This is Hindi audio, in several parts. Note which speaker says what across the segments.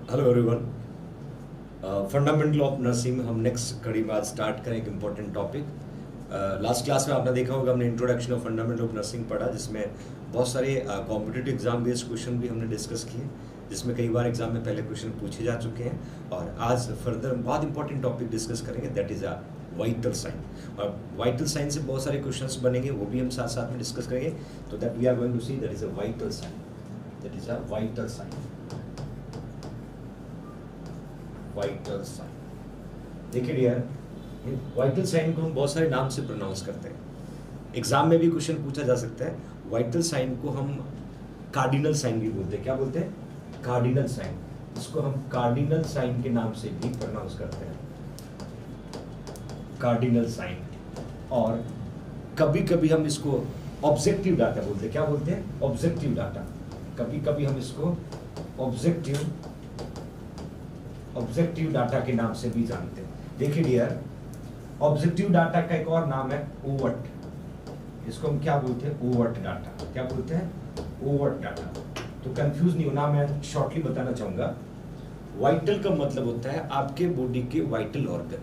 Speaker 1: Hello everyone. Fundamental of nursing हम नेक्स्ट कड़ी में आज स्टार्ट करें एक इम्पोर्टेंट टॉपिक। लास्ट क्लास में आपने देखा होगा हमने introduction of fundamental of nursing पढ़ा, जिसमें बहुत सारे कॉम्पिटिटिव एग्जाम बेस्ड क्वेश्चन भी हमने डिस्कस किए, जिसमें कई बार एग्जाम में पहले क्वेश्चन पूछे जा चुके हैं। और आज फर्दर बहुत इंपॉर्टेंट टॉपिक डिस्कस करेंगे, that is a vital sign. और वाइटल साइन से बहुत सारे क्वेश्चंस बनेंगे, वो भी हम साथ साथ में डिस्कस करेंगे। तो that we are going to see that is a vital sign, that is a vital sign. Vital sign, देखिए डियर, वाइटल साइन को हम बहुत सारे नाम से प्रोनाउंस करते हैं। एग्जाम में भी क्वेश्चन पूछा जा सकता है। वाइटल साइन को हम कार्डिनल साइन भी बोलते हैं। क्या बोलते हैं? Cardinal sign. इसको हम कार्डिनल साइन के नाम से भी प्रोनाउंस करते हैं, कार्डिनल साइन। और कभी कभी हम इसको ऑब्जेक्टिव डाटा बोलते हैं। क्या बोलते हैं? Objective data. कभी कभी हम इसको ऑब्जेक्टिव डाटा के नाम से भी जानते हैं। देखिए डियर, ऑब्जेक्टिव डाटा का एक और नाम है ओवर्ट। इसको हम क्या बोलते हैं? Overt data. क्या बोलते हैं? Overt data. तो कंफ्यूज नहीं होना, मैं शॉर्टली बताना चाहूंगा। वाइटल का मतलब होता है आपके बॉडी के वाइटल ऑर्गन।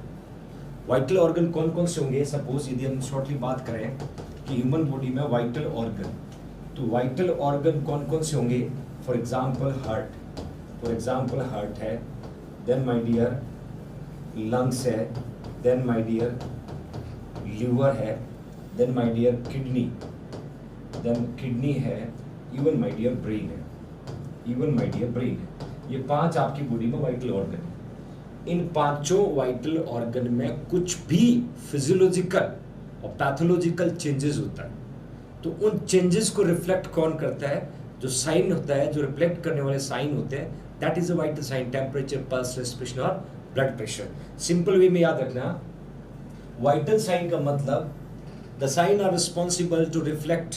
Speaker 1: वाइटल ऑर्गन कौन कौन से होंगे? सपोज यदि हम शॉर्टली बात करें कि ह्यूमन बॉडी में वाइटल ऑर्गन, तो वाइटल ऑर्गन कौन कौन से होंगे? फॉर एग्जाम्पल हार्ट है, देन माय डियर लंग्स है, देन माय डियर लिवर है, देन माय डियर किडनी है, इवन माय डियर ब्रेन है। ये पांच आपकी बॉडी में वाइटल ऑर्गन है। इन पांचों वाइटल ऑर्गन में कुछ भी फिजियोलॉजिकल और पैथोलॉजिकल चेंजेस होता है, तो उन चेंजेस को रिफ्लेक्ट कौन करता है? जो साइन होता है, जो रिफ्लेक्ट करने वाले साइन होते हैं, that is a vital sign. Temperature, pulse, respiration और ब्लड प्रेशर। सिंपल वे में याद रखना, वाइटल साइन का मतलब the sign are responsible to reflect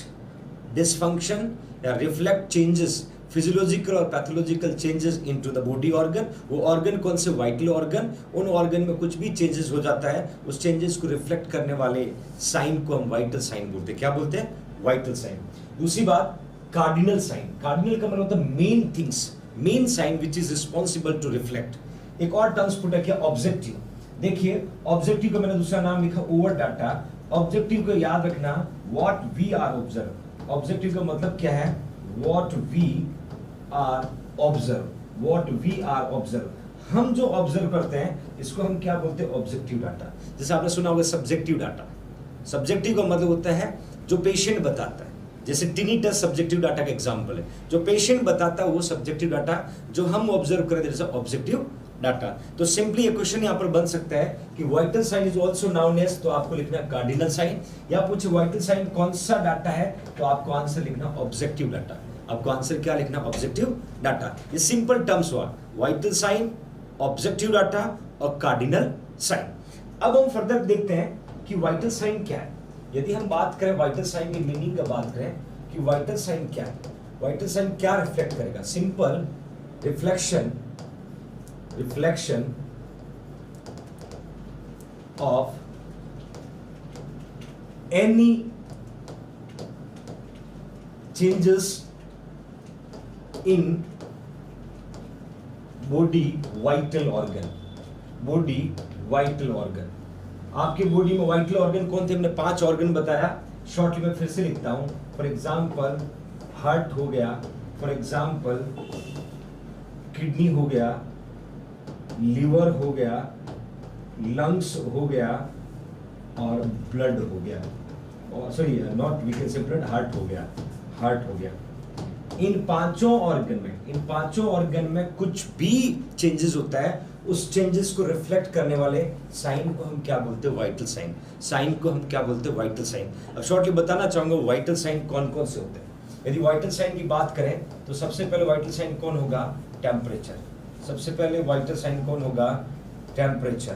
Speaker 1: dysfunction या रिफ्लेक्ट चेंजेस, फिजियोलॉजिकल और pathological changes into the body organ. वो ऑर्गन कौन से? Vital organ. उन ऑर्गन में कुछ भी चेंजेस हो जाता है, उस चेंजेस को रिफ्लेक्ट करने वाले साइन को हम वाइटल साइन बोलते हैं। क्या बोलते हैं? Vital sign. दूसरी बात, कार्डिनल साइन। कार्डिनल का मतलब होता है main things, main sign which is responsible to reflect. एक और टर्म्स पुट किया, ऑब्जेक्टिव। देखिए, ऑब्जेक्टिव का मैंने दूसरा नाम लिखा ओवर डाटा। ऑब्जेक्टिव को याद रखना, what we are observe. Objective का मतलब क्या है? What we are observe. हम जो ऑब्जर्व करते हैं, इसको हम क्या बोलते हैं? Objective data. जैसे आपने सुना होगा सब्जेक्टिव डाटा। सब्जेक्टिव का मतलब होता है जो पेशेंट बताता है। जैसे टिनिटस सब्जेक्टिव डाटा का एग्जांपल है। जो पेशेंट बताता है वो सब्जेक्टिव डाटा, जो हम ऑब्जर्व करें जैसे ऑब्जेक्टिव डाटा। तो सिंपली ये क्वेश्चन यहाँ पर बन सकता है कि vital sign is also known as, तो आपको लिखना कार्डिनल साइन। या पूछे वाइटल साइन कौन सा डाटा है, तो आपको आंसर लिखना ऑब्जेक्टिव डाटा। आपको आंसर क्या लिखना? Objective data. ये सिंपल टर्म्स हुआ, वाइटल साइन, ऑब्जेक्टिव डाटा और कार्डिनल साइन। अब हम फर्दर देखते हैं कि वाइटल साइन क्या है। यदि हम बात करें वाइटल साइन की मीनिंग का बात करें कि वाइटल साइन क्या है, वाइटल साइन क्या रिफ्लेक्ट करेगा? Simple reflection of any changes in body vital organ. आपके बॉडी में वाइटल ऑर्गन कौन थे? हमने 5 ऑर्गन बताया। शॉर्टली में फिर से लिखता हूं। फॉर एग्जाम्पल हार्ट हो गया, फॉर एग्जाम्पल किडनी हो गया, लिवर हो गया, लंग्स हो गया और ब्लड हो गया। और sorry, not we can say blood, heart हो गया। इन पांचों ऑर्गन में कुछ भी चेंजेस होता है, उस चेंजेस को रिफ्लेक्ट करने वाले साइन को हम क्या बोलते हैं? Vital sign. साइन को हम क्या बोलते हैं? Vital sign. अब शॉर्टली बताना चाहूंगा वाइटल साइन कौन कौन से होते हैं। यदि वाइटल साइन की बात करें तो सबसे पहले वाइटल साइन कौन होगा? टेम्परेचर। सबसे पहले वाइटल साइन कौन होगा? टेम्परेचर।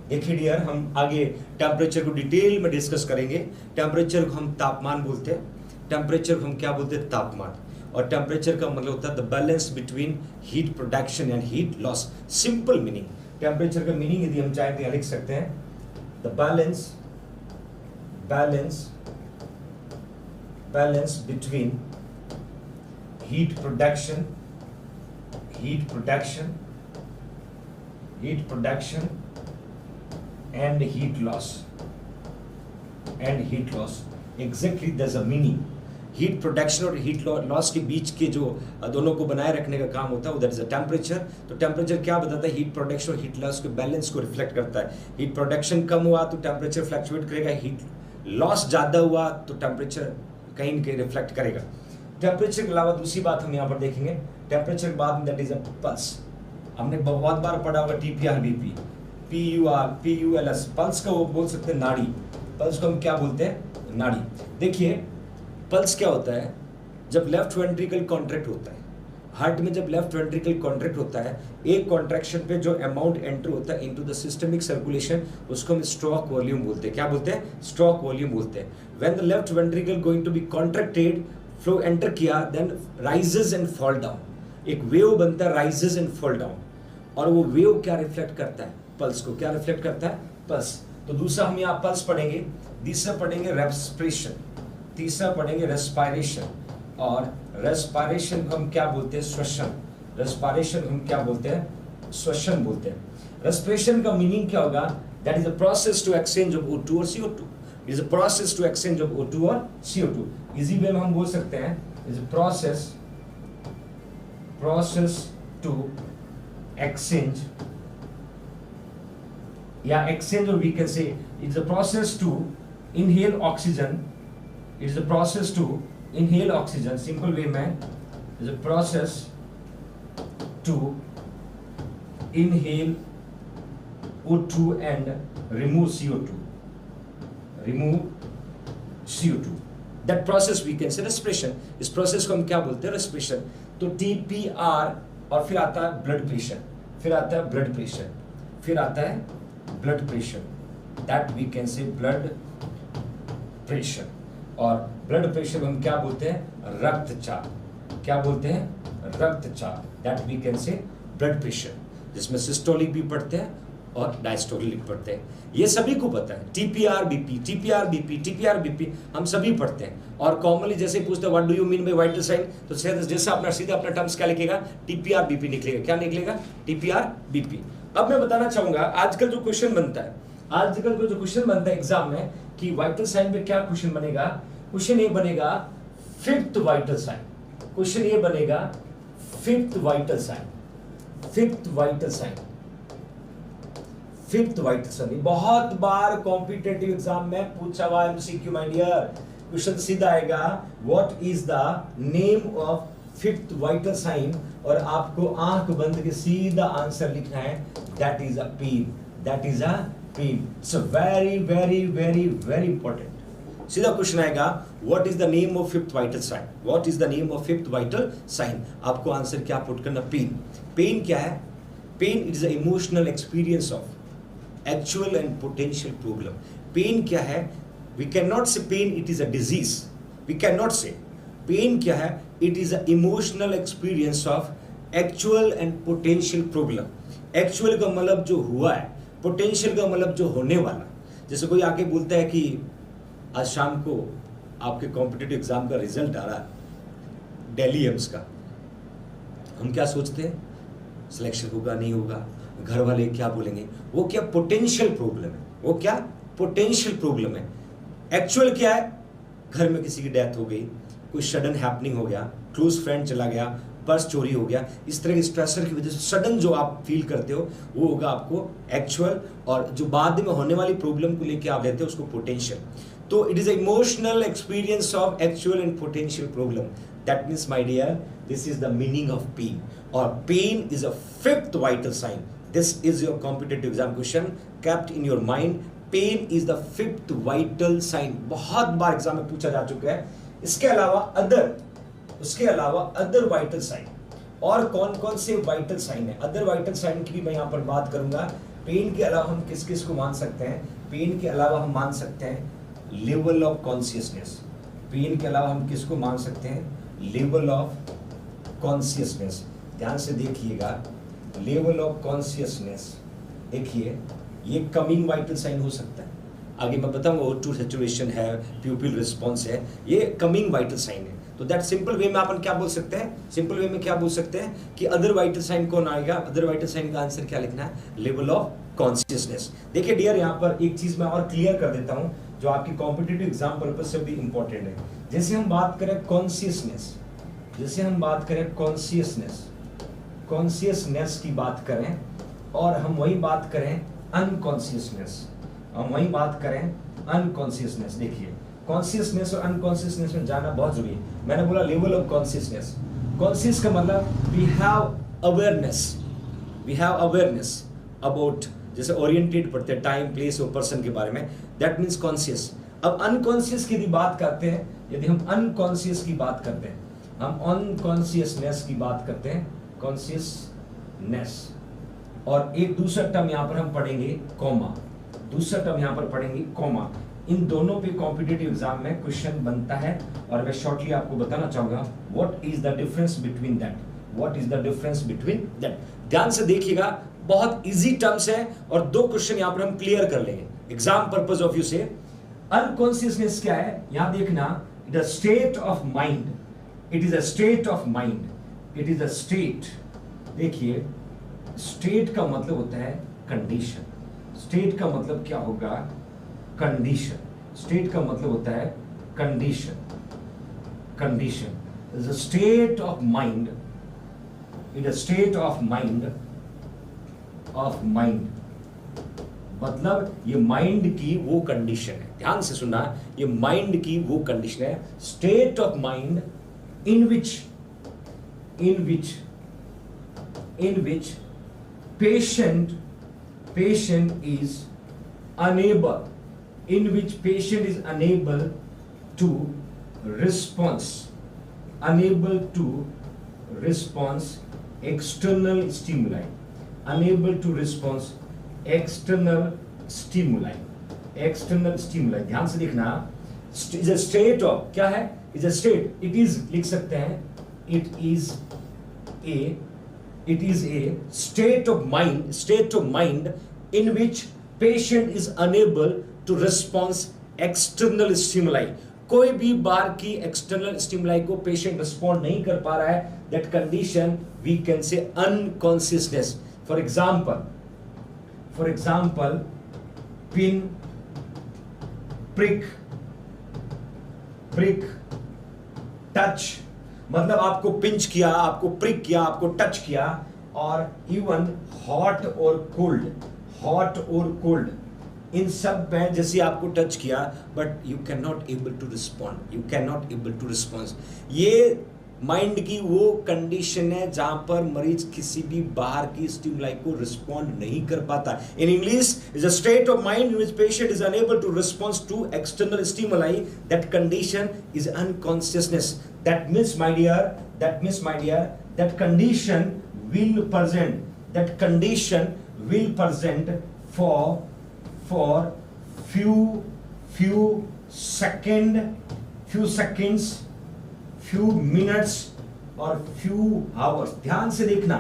Speaker 1: देखिए डियर, हम आगे टेम्परेचर को डिटेल में डिस्कस करेंगे। टेम्परेचर को हम तापमान बोलते हैं। टेम्परेचर को हम क्या बोलते हैं? तापमान। और टेम्परेचर का मतलब होता है the balance between heat production and heat loss. Simple meaning, temperature का मीनिंग यदि हम चाहें तो यहां लिख सकते हैं, the balance between heat production heat production and heat loss. Exactly, there's a meaning. Heat production और हीट लॉस के बीच के जो दोनों को बनाए रखने का काम होता है, दैट इज अ टेम्परेचर. तो टेम्परेचर क्या बताता है? हीट प्रोडक्शन और हीट लॉस के बैलेंस को रिफ्लेक्ट करता है. हीट प्रोडक्शन कम हुआ तो टेम्परेचर फ्लक्चुएट करेगा, हीट लॉस ज़्यादा हुआ तो टेम्परेचर कहीं न कहीं रिफ्लेक्ट करेगा. टेम्परेचर के अलावा दूसरी बात हम यहाँ पर देखेंगे, टेम्परेचर के बाद दैट इज अ पल्स. हमने बहुत बार पढ़ा होगा TPR BP, PULS. पल्स का वो बोल सकते हैं नाड़ी. पल्स को हम क्या बोलते हैं? नाड़ी. देखिए पल्स क्या होता है? जब लेफ्ट वेंट्रिकल कॉन्ट्रैक्ट होता है, हार्ट में जब लेफ्ट वेंट्रिकल कॉन्ट्रैक्ट होता है, एक कॉन्ट्रैक्शन पे जो अमाउंट एंटर होता है इनटू द सिस्टमिक सर्कुलेशन, उसको हम स्ट्रोक वॉल्यूम बोलते हैं. क्या बोलते हैं? स्ट्रोक वॉल्यूम बोलते हैं. When the left ventricle going to be contracted, flow enter किया, then rises and fall down. एक वेव बनता है, राइजेस एंड फॉल डाउन. और वो वेव क्या रिफ्लेक्ट करता है? पल्स को. क्या रिफ्लेक्ट करता है? पल्स. तो दूसरा हम यहाँ पल्स पढ़ेंगे, तीसरा पढ़ेंगे रेस्पिरेशन, तीसरा पढ़ेंगे रेस्पिरेशन. और रेस्पिरेशन को हम क्या बोलते हैं? श्वसन. रेस्पिरेशन हम क्या बोलते हैं? श्वसन बोलते हैं. रेस्पिरेशन का मीनिंग क्या होगा? That is a process to exchange of O2 और CO2. Is a process to exchange of O2 और CO2. इजी वे में हम बोल सकते हैं is a process to exchange, or we can say it's a process to inhale oxygen. It's a process to inhale oxygen. Simple way में is a process to inhale O2 and remove CO2. That process we can say respiration. इस process को हम क्या बोलते हैं? respiration. तो TPR और फिर आता है ब्लड प्रेशर, फिर आता है ब्लड प्रेशर, फिर आता है blood pressure. That we can say blood pressure. और ब्लड प्रेशर हम क्या बोलते हैं? रक्तचाप. क्या बोलते हैं? रक्तचाप. That we can say blood pressure, जिसमें सिस्टोलिक भी पढ़ते हैं और डायस्टोलिक पढ़ते हैं. ये सभी को पता है. TPR BP हम सभी पढ़ते हैं. और कॉमनली जैसे पूछते हैं what do you mean by vital sign, तो जैसा अपना सीधा अपना टर्म्स क्या लिखेगा? TPR BP निकलेगा. क्या निकलेगा? TPR BP. अब मैं बताना चाहूंगा आजकल जो क्वेश्चन बनता है एग्जाम में कि वाइटल साइन पे क्या क्वेश्चन बनेगा? क्वेश्चन ये बनेगा फिफ्थ वाइटल साइन. क्वेश्चन ये बनेगा फिफ्थ वाइटल साइन. बहुत बार कॉम्पिटिटिव एग्जाम में पूछा हुआ MCQ. माय डियर, क्वेश्चन सीधा आएगा what is the name of fifth vital sign, और आपको आंख बंद के सीधा आंसर लिखना है that is a pain. So very very very very important. सीधा क्वेश्चन आएगा what is the name of fifth vital sign. आपको आंसर क्या पुट करना? पेन क्या है? Pain is a emotional experience of actual and potential problem. Pain क्या है? We cannot say pain it is a disease. We cannot say. Pain क्या है? It is a emotional experience of actual and potential problem. Actual का मतलब जो हुआ है, potential का मतलब जो होने वाला. जैसे कोई आके बोलता है कि आज शाम को आपके कॉम्पिटिटिव एग्जाम का रिजल्ट आ रहा है, दिल्ली एम्स का. हम क्या सोचते हैं? सिलेक्शन होगा नहीं होगा, घर वाले क्या बोलेंगे? वो क्या पोटेंशियल प्रॉब्लम है. एक्चुअल क्या है? घर में किसी की डेथ हो गई, कोई सडन हैपनिंग हो गया, क्लोज फ्रेंड चला गया, पर्स चोरी हो गया. इस तरह के स्ट्रेसर की वजह से सडन जो आप फील करते हो वो होगा आपको एक्चुअल, और जो बाद में होने वाली प्रॉब्लम को लेके आप लेते हो उसको पोटेंशियल. तो it is a emotional experience of actual and potential problem. That means my dear, this is the meaning of pain. और pain is a fifth vital sign. This is your competitive exam question kept in your mind. Pain is the fifth vital sign. बहुत बार एग्जाम में पूछा जा चुका है. उसके अलावा अदर वाइटल साइन. और कौन कौन से वाइटल साइन है? अदर वाइटल साइन की भी मैं यहाँ पर बात करूंगा. पेन के अलावा हम किस किस को मान सकते हैं? पेन के अलावा हम मान सकते हैं लेवल ऑफ कॉन्शियसनेस. पेन के अलावा हम किसको मान सकते हैं? Level of consciousness. ध्यान से देखिएगा, लेवल ऑफ कॉन्शियसनेस. देखिए ये कमिंग वाइटल साइन हो सकता है. आगे मैं बताऊंगा O2 सैचुरेशन है, प्यूपिल रिस्पॉन्स है, ये कमिंग वाइटल साइन है. तो दैट सिंपल वे में अपन क्या बोल सकते हैं, सिंपल वे में क्या बोल सकते हैं कि अदर वाइटल साइन कौन आएगा, अदर वाइटल साइन का आंसर क्या लिखना है, लेवल ऑफ कॉन्शियसनेस। देखिए डियर, यहाँ पर एक चीज मैं और क्लियर कर देता हूँ जो आपकी कॉम्पिटिटिव एग्जाम पर्पज से भी इंपॉर्टेंट है। जैसे हम बात करें कॉन्शियसनेस, जैसे हम बात करें कॉन्शियसनेस, कॉन्शियसनेस की बात करें और हम वही बात करें अनकॉन्शियसनेस, हम वही बात करें अनकॉन्शियसनेस। देखिए कॉन्शियसनेस और अनकॉन्शियसनेस में जाना बहुत जरूरी है। मैंने बोला लेवल ऑफ कॉन्शियसनेस, कॉन्शियस का मतलब we have awareness, we have awareness about, जैसे ओरिएंटेड पढ़ते हैं टाइम प्लेस और पर्सन के बारे में, दैट मीन्स कॉन्शियस। अब अनकॉन्शियस की यदि बात करते हैं, यदि हम अनकॉन्शियस की बात करते हैं, हम अनकॉन्शियसनेस की बात करते हैं, कॉन्शियसनेस, और एक दूसरा टर्म यहां पर हम पढ़ेंगे कॉमा, दूसरा टर्म यहां पर पढ़ेंगे कॉमा। इन दोनों पे कॉम्पिटिटिव एग्जाम में क्वेश्चन बनता है और मैं शॉर्टली आपको बताना चाहूंगा what is the difference between that, what is the difference between that. ध्यान से देखिएगा, बहुत इजी टर्म्स है और दो क्वेश्चन यहां पर हम क्लियर कर लेंगे एग्जाम पर्पस ऑफ व्यू से। अनकॉन्शियसनेस क्या है, यहां देखना, it is a state of mind, it is a state of mind, it is a state. देखिए स्टेट का मतलब होता है कंडीशन, स्टेट का मतलब क्या होगा, कंडीशन, स्टेट का मतलब होता है condition, condition is a state of mind, it a state of mind, of mind मतलब ये माइंड की वो कंडीशन है, ध्यान से सुनना, ये माइंड की वो कंडीशन है, state of mind in which, in which, in which patient is unable, in which patient is unable to response, unable to response external stimuli, unable to response external stimuli, external stimuli। ध्यान से देखना, is a state of, क्या है, is a state, it is लिख सकते हैं, it is a state of mind in which patient is unable to respond external stimuli। कोई भी बार की external stimuli को patient respond नहीं कर पा रहा है, that condition we can say unconsciousness। for example pin, prick, touch, मतलब आपको पिंच किया, आपको प्रिक किया, आपको टच किया, और इवन हॉट और कोल्ड, हॉट और कोल्ड, इन सब में जैसे आपको टच किया but you can not able to respond, you can not able to response. ये माइंड की वो कंडीशन है जहां पर मरीज किसी भी बाहर की स्टिमुलाई को रिस्पॉन्ड नहीं कर पाता। In English is a state of mind in which patient is unable to respond to external stimuli, that condition is unconsciousness. That means my dear, that condition will present, that condition will present for few seconds, few minutes और few hours। ध्यान से देखना,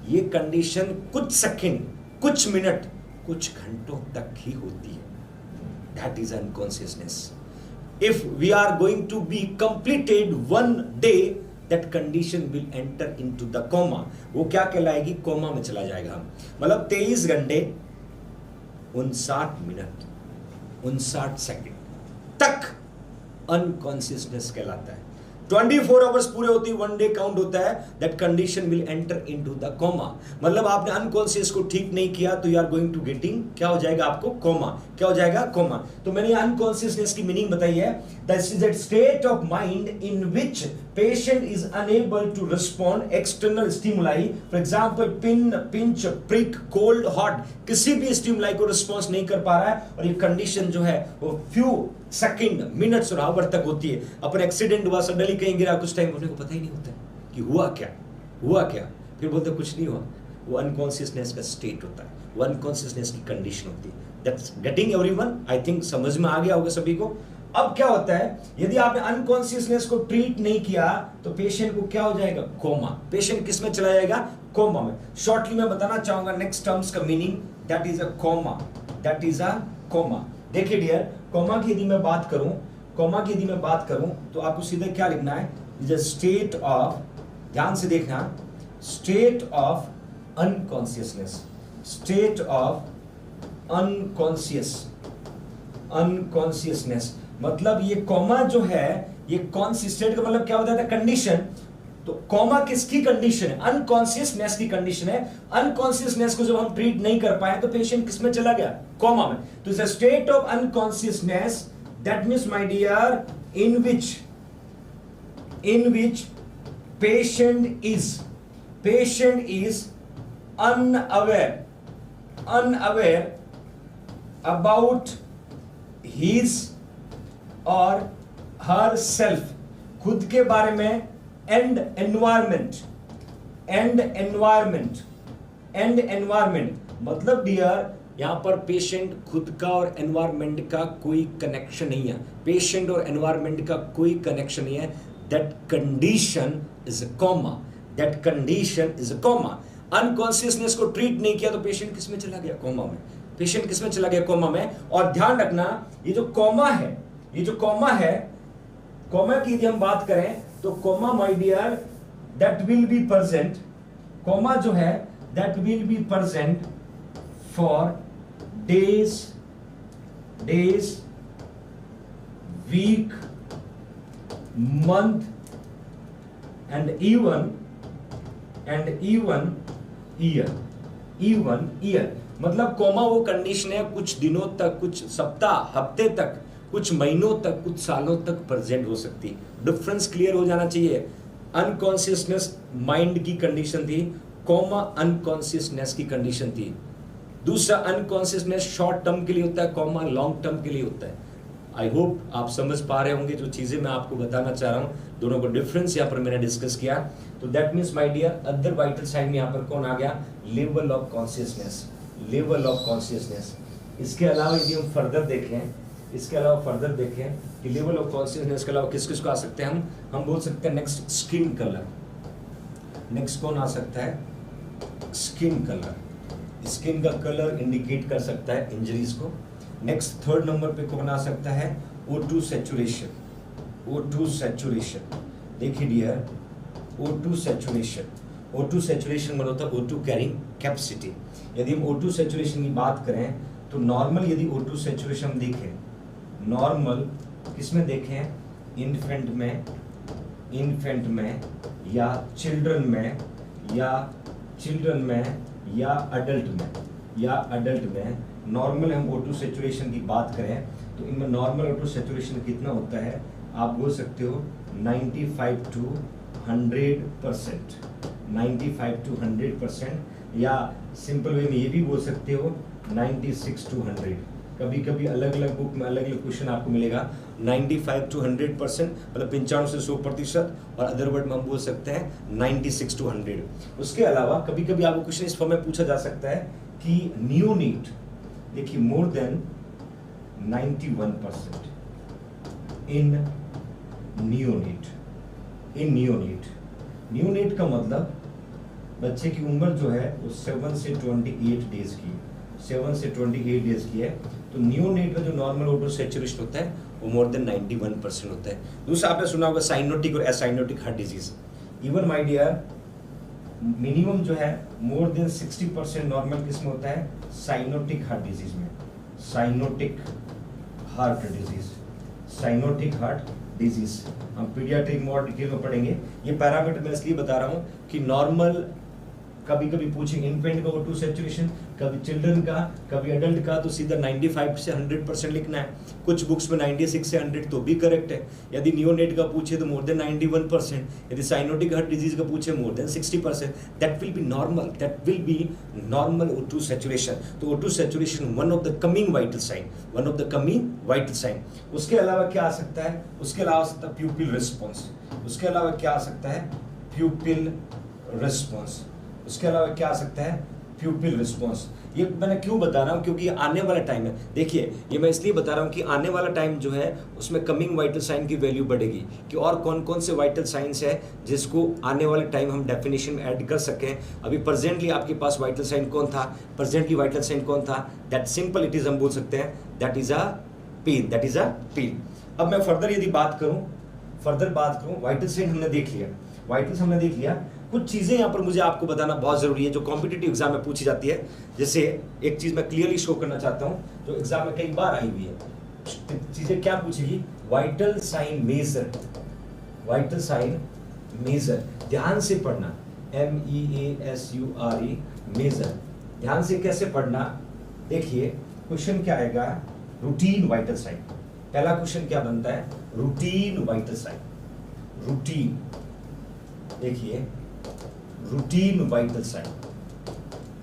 Speaker 1: ये कंडीशन कुछ सेकंड, कुछ मिनट, कुछ घंटों तक ही होती है। That is unconsciousness। If we are going to be completed one day, that condition will enter into the coma। वो क्या कहलाएगी, कोमा में चला जाएगा। मतलब 23 घंटे 59 मिनट 59 सेकंड तक अनकॉन्शियसनेस कहलाता है। 24 आवर्स पूरे होती है, वन डे काउंट होता है, that condition will enter into the coma. मतलब आपने अनकॉन्शियस को ठीक नहीं किया तो you are going to getting, क्या हो जाएगा आपको, कोमा। क्या हो जाएगा, कोमा। तो मैंने अनकॉन्शियसनेस की मीनिंग बताई है, that is that state of mind in which patient is unable to respond external stimuli. For example pin, pinch, prick, cold, hot, किसी भी स्टिमुलाई को रिस्पॉन्स नहीं कर पा रहा है, और ये कंडीशन जो है वो फ्यू सेकंड, मिनट्स और आवर तक होती है। अपन एक्सीडेंट हुआ, सडनली कहीं गिरा, कुछ टाइम होने को पता ही नहीं होता कि हुआ क्या, फिर बोलते कुछ नहीं हुआ। वो अनकॉन्शियसनेस का स्टेट होता है, वो अनकॉन्शियसनेस की कंडीशन होती है। That's getting everyone, I think समझ में आ गया होगा सभी को। अब क्या होता है, यदि आपने अनकॉन्शियसनेस को ट्रीट नहीं किया तो पेशेंट को क्या हो जाएगा, कोमा। पेशेंट किस में चला जाएगा, कोमा में। शॉर्टली मैं बताना चाहूंगा नेक्स्ट टर्म्स का meaning, that is a coma, that is a coma. देखिए डियर, कोमा की यदि मैं बात करूं तो आपको सीधे क्या लिखना है, इज अ स्टेट ऑफ, ध्यान से देखना, state of unconsciousness, state of unconsciousness. मतलब ये कॉमा जो है, ये कौन सी स्टेट का मतलब क्या होता है? कंडीशन। तो कॉमा किसकी कंडीशन है? अनकॉन्शियसनेस की कंडीशन है। अनकॉन्शियसनेस को जब हम ट्रीट नहीं कर पाए तो पेशेंट किस में चला गया? कॉमा में। तो it's a state of unconsciousness, that means my dear in which patient is unaware about his or herself, खुद के बारे में, and environment, मतलब डियर यहां पर पेशेंट खुद का और एनवायरमेंट का कोई कनेक्शन नहीं है, पेशेंट और एनवायरमेंट का कोई कनेक्शन नहीं है। That condition is a comma. That condition is a comma. Unconsciousness को ट्रीट नहीं किया तो पेशेंट किस में चला गया? कॉमा में। पेशेंट किस में चला गया? कॉमा में। और ध्यान रखना, ये जो कॉमा है, कॉमा की यदि हम बात करें तो coma my dear that will be present, coma जो है that will be present for days, week, month and even year। मतलब कॉमा वो कंडीशन है कुछ दिनों तक, कुछ सप्ताह, हफ्ते तक, कुछ महीनों तक, कुछ सालों तक प्रेजेंट हो सकती है। डिफरेंस क्लियर हो जाना चाहिए। अनकॉन्शियसनेस माइंड की कंडीशन थी, कॉमा अनकॉन्शियसनेस की कंडीशन थी। दूसरा, अनकॉन्शियसनेस शॉर्ट टर्म के लिए होता है, कॉमा लॉन्ग टर्म के लिए होता है। आई होप आप समझ पा रहे होंगे जो चीजें मैं आपको बताना चाह रहा हूं, दोनों को डिफरेंस यहाँ पर मैंने डिस्कस किया। तो that means my dear other vital sign यहाँ पर कौन आ गया? Level of consciousness, level of consciousness. इसके अलावा यदि हम फर्दर देखें कि लेवल ऑफ कॉन्शियसनेस के अलावा किस किस को आ सकते हैं हम बोल सकते हैं नेक्स्ट स्किन कलर। नेक्स्ट कौन आ सकता है? Skin colour. स्किन का कलर इंडिकेट कर सकता है इंजरीज को। नेक्स्ट थर्ड नंबर पे कौन आ सकता है? O2 saturation. O2 सैचुरेशन, देखिए डियर, O2 सैचुरेशन मतलब होता है O2 कैरिंग कैपेसिटी। यदि हम O2 सैचुरेशन की बात करें तो नॉर्मल यदि O2 सैचुरेशन देखें, नॉर्मल किसमें देखें? इन्फेंट में या चिल्ड्रन में या अडल्ट में नॉर्मल हम O2 सैचुरेशन की बात करें तो इनमें नॉर्मल O2 सैचुरेशन कितना होता है? आप बोल सकते हो 95 to 100%, 95 to 100%, या सिंपल वे में ये भी बोल सकते हो 96 to 100। कभी कभी अलग अलग बुक में अलग अलग क्वेश्चन आपको मिलेगा 95 to 100%, मतलब 95 से 100%, और अदर वर्ड में हम बोल सकते हैं 96 to 100। उसके अलावा कभी कभी आपको क्वेश्चन इस फॉर्म में पूछा जा सकता है कि नियोनेट, देखिए मोर देन 91% इन नियोनेट का मतलब बच्चे की उम्र जो है वो 7 से 28 डेज की, 7 से 28 डेज की है। तो नियोनेट का जो नॉर्मल O2 सैचुरेशन होता है वो मोर देन 91% होता है। दूसरा आपने सुना होगा साइनोटिक और acyanotic heart disease. Even my dear minimum जो है मोर देन 60% नॉर्मल किस में होता है? साइनोटिक हार्ट डिजीज में। साइनोटिक हार्ट डिजीज हम पीडियाट्रिक में और डिटेल में पढ़ेंगे। ये पैरामीटर मैं इसलिए बता रहा हूँ कि नॉर्मल कभी कभी पूछेंगे इन्फेंट का O2 सैचुरेशन, कभी चिल्ड्रन का, कभी अडल्ट का, तो सीधा 95 से 100% लिखना है। कुछ बुक्स में 96 से 100 तो भी करेक्ट है। यदि नियोनेट का पूछे तो मोर देन 91%, यदि साइनोटिक हार्ट डिजीज का पूछे more than 60%, that will be normal O2 saturation. तो O2 saturation one of the coming vital sign. उसके अलावा क्या आ सकता है? उसके अलावा सकता है प्यूपिल रिस्पॉन्स। उसके अलावा क्या आ सकता है? प्यूपिल रिस्पॉन्स। ये मैंने क्यों बता रहा हूँ? क्योंकि आने वाला टाइम है। देखिए ये मैं इसलिए बता रहा हूँ कि आने वाला टाइम जो है उसमें कमिंग वाइटल साइन की वैल्यू बढ़ेगी कि और कौन कौन से वाइटल साइंस है जिसको आने वाले टाइम हम डेफिनेशन में ऐड कर सकें। अभी प्रेजेंटली आपके पास वाइटल साइन कौन था? दैट सिंपल इट इज, हम बोल सकते हैं दैट इज अ पेन। अब मैं फर्दर यदि बात करूं फर्दर बात करूं, वाइटल साइन हमने देख लिया, वाइटल्स हमने देख लिया। कुछ चीजें यहाँ पर मुझे आपको बताना बहुत जरूरी है जो कॉम्पिटिटिव एग्जाम में पूछी जाती है। जैसे एक चीज मैं क्लियरली शो करना चाहता हूँ जो एग्जाम में कई बार आई हुई है। चीजें क्या पूछेगी, vital sign major, vital sign major, ध्यान से पढ़ना, MEASURE मेजर, ध्यान से कैसे पढ़ना। देखिए क्वेश्चन क्या आएगा, रूटीन वाइटल साइन। पहला क्वेश्चन क्या बनता है, रूटीन वाइटल साइन, रूटीन, देखिए रूटीन वाइटल साइन।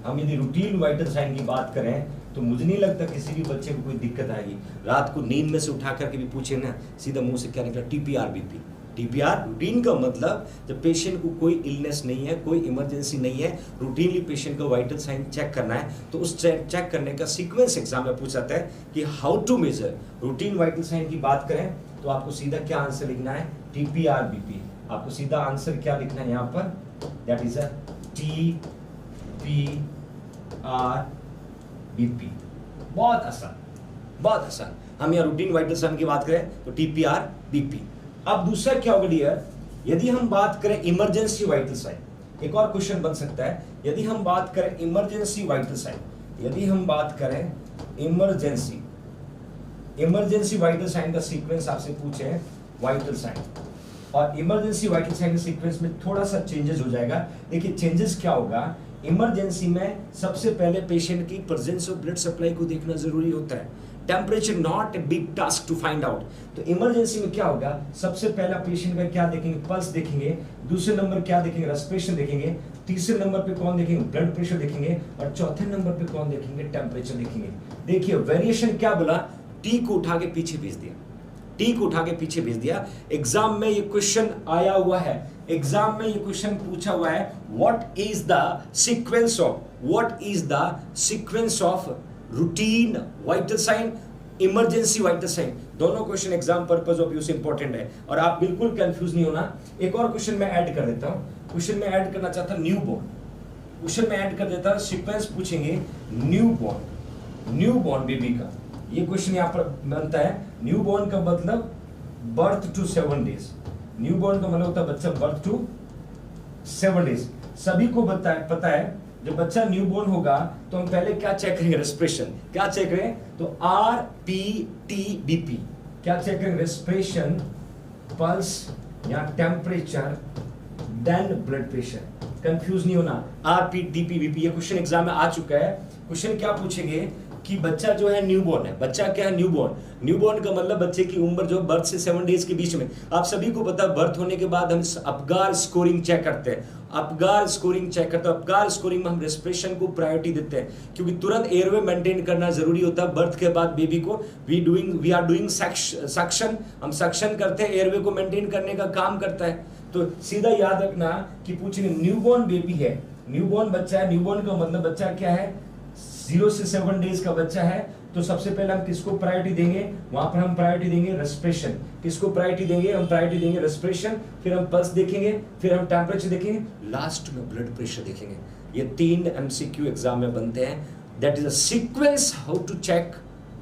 Speaker 1: हम यदि रूटीन वाइटल साइन की बात करें तो मुझे नहीं लगता किसी भी बच्चे को कोई दिक्कत आएगी। रात को नींद में से उठा करके भी पूछे ना, सीधा मुंह से क्या निकला, TPR BP। TPR रूटीन का मतलब जब पेशेंट को कोई इलनेस नहीं है, कोई इमरजेंसी नहीं है, रूटीनली पेशेंट का वाइटल साइन चेक करना है, तो उस चेक करने का सीक्वेंस एग्जाम में पूछा जाता है कि how to measure. Routine vital sign की बात करें तो आपको सीधा क्या आंसर लिखना है, TPR BP। आपको सीधा आंसर क्या लिखना है यहाँ पर, that is a TPR BP। बहुत आसान, बहुत आसान। हम यहाँ रूटीन वाइटल साइन की बात करें तो TPR BP। अब दूसरा क्या होगा डियर, यदि हम बात करें इमरजेंसी वाइटल साइन, एक और क्वेश्चन बन सकता है, यदि हम बात करें इमरजेंसी वाइटल साइन, यदि हम बात करें इमरजेंसी वाइटल साइन का सीक्वेंस आपसे पूछे वाइटल साइन, और इमरजेंसी वाइटल साइन के सीक्वेंस में थोड़ा सा चेंजेस हो जाएगा। देखिए चेंजेस क्या होगा, इमरजेंसी में सबसे पहले पेशेंट की प्रेजेंस ऑफ ब्लड सप्लाई को देखना जरूरी होता है। Temperature not a big task to find out. तो इमरजेंसी में क्या होगा, सबसे पहला पेशेंट का क्या देखेंगे, पल्स देखेंगे, दूसरे नंबर क्या देखेंगे, रेस्पिरेशन देखेंगे, तीसरे नंबर पे कौन देखेंगे, ब्लड प्रेशर देखेंगे, और चौथे नंबर पे कौन देखेंगे, टेम्परेचर देखेंगे। देखिए वेरिएशन क्या बोला, टी को उठा के पीछे भेज दिया, टी को उठा के पीछे भेज दिया। एग्जाम में ये क्वेश्चन आया हुआ है, एग्जाम में ये क्वेश्चन पूछा हुआ है, what is the sequence of routine vital sign, emergency vital sign. दोनों question exam purpose of view से इंपॉर्टेंट है और आप बिल्कुल कंफ्यूज नहीं होना। एक और क्वेश्चन मैं ऐड कर देता हूं, क्वेश्चन में ऐड करना चाहता हूं न्यूबॉर्न, क्वेश्चन में ऐड कर देता हूं, सीक्वेंस पूछेंगे न्यूबॉर्न बेबी का। ये क्वेश्चन यहां पर बनता है, न्यूबॉर्न का मतलब बर्थ टू 7 डेज, न्यूबॉर्न का मतलब होता है बच्चा बर्थ टू 7 डेज। सभी को पता है जब बच्चा न्यूबॉर्न होगा तो हम पहले क्या चेक करेंगे, रेस्पिरेशन। क्या चेक करें, तो RPT-BP, क्या चेक करेंगे, रेस्पिरेशन, पल्स या temperature, then blood pressure. Confuse नहीं होना, RPT-BP। ये क्वेश्चन एग्जाम में आ चुका है। क्वेश्चन क्या पूछेंगे कि बच्चा जो है न्यूबॉर्न है, बच्चा क्या है, न्यूबॉर्न का मतलब बच्चे की उम्र जो बर्थ से 7 डेज के बीच में। आप सभी को पता है बर्थ होने के बाद हम अपगार स्कोरिंग चेक करते हैं, अपगार स्कोरिंग में हम रेस्पिरेशन को प्रायोरिटी देते हैं क्योंकि तुरंत एयरवे मेंटेन करना जरूरी होता है। बर्थ के बाद बेबी को वी आर डूइंग सक्शन, हम सक्शन करते हैं, एयरवे को मेंटेन करने का काम करता है। तो सीधा याद रखना कि पूछेंगे न्यूबॉर्न बेबी है, न्यूबॉर्न बच्चा है, न्यूबॉर्न का मतलब बच्चा क्या है, 0 से 7 डेज का बच्चा है। तो सबसे पहले हम किसको प्रायोरिटी देंगे, वहां पर हम प्रायोरिटी देंगे रेस्पिरेशन। किसको प्रायोरिटी देंगे, हम प्रायोरिटी देंगे रेस्पिरेशन, फिर हम पल्स देखेंगे, फिर हम टेम्परेचर देखेंगे, लास्ट में ब्लड प्रेशर देखेंगे। ये 3 MCQ एग्जाम में बनते हैं। That is a sequence how to check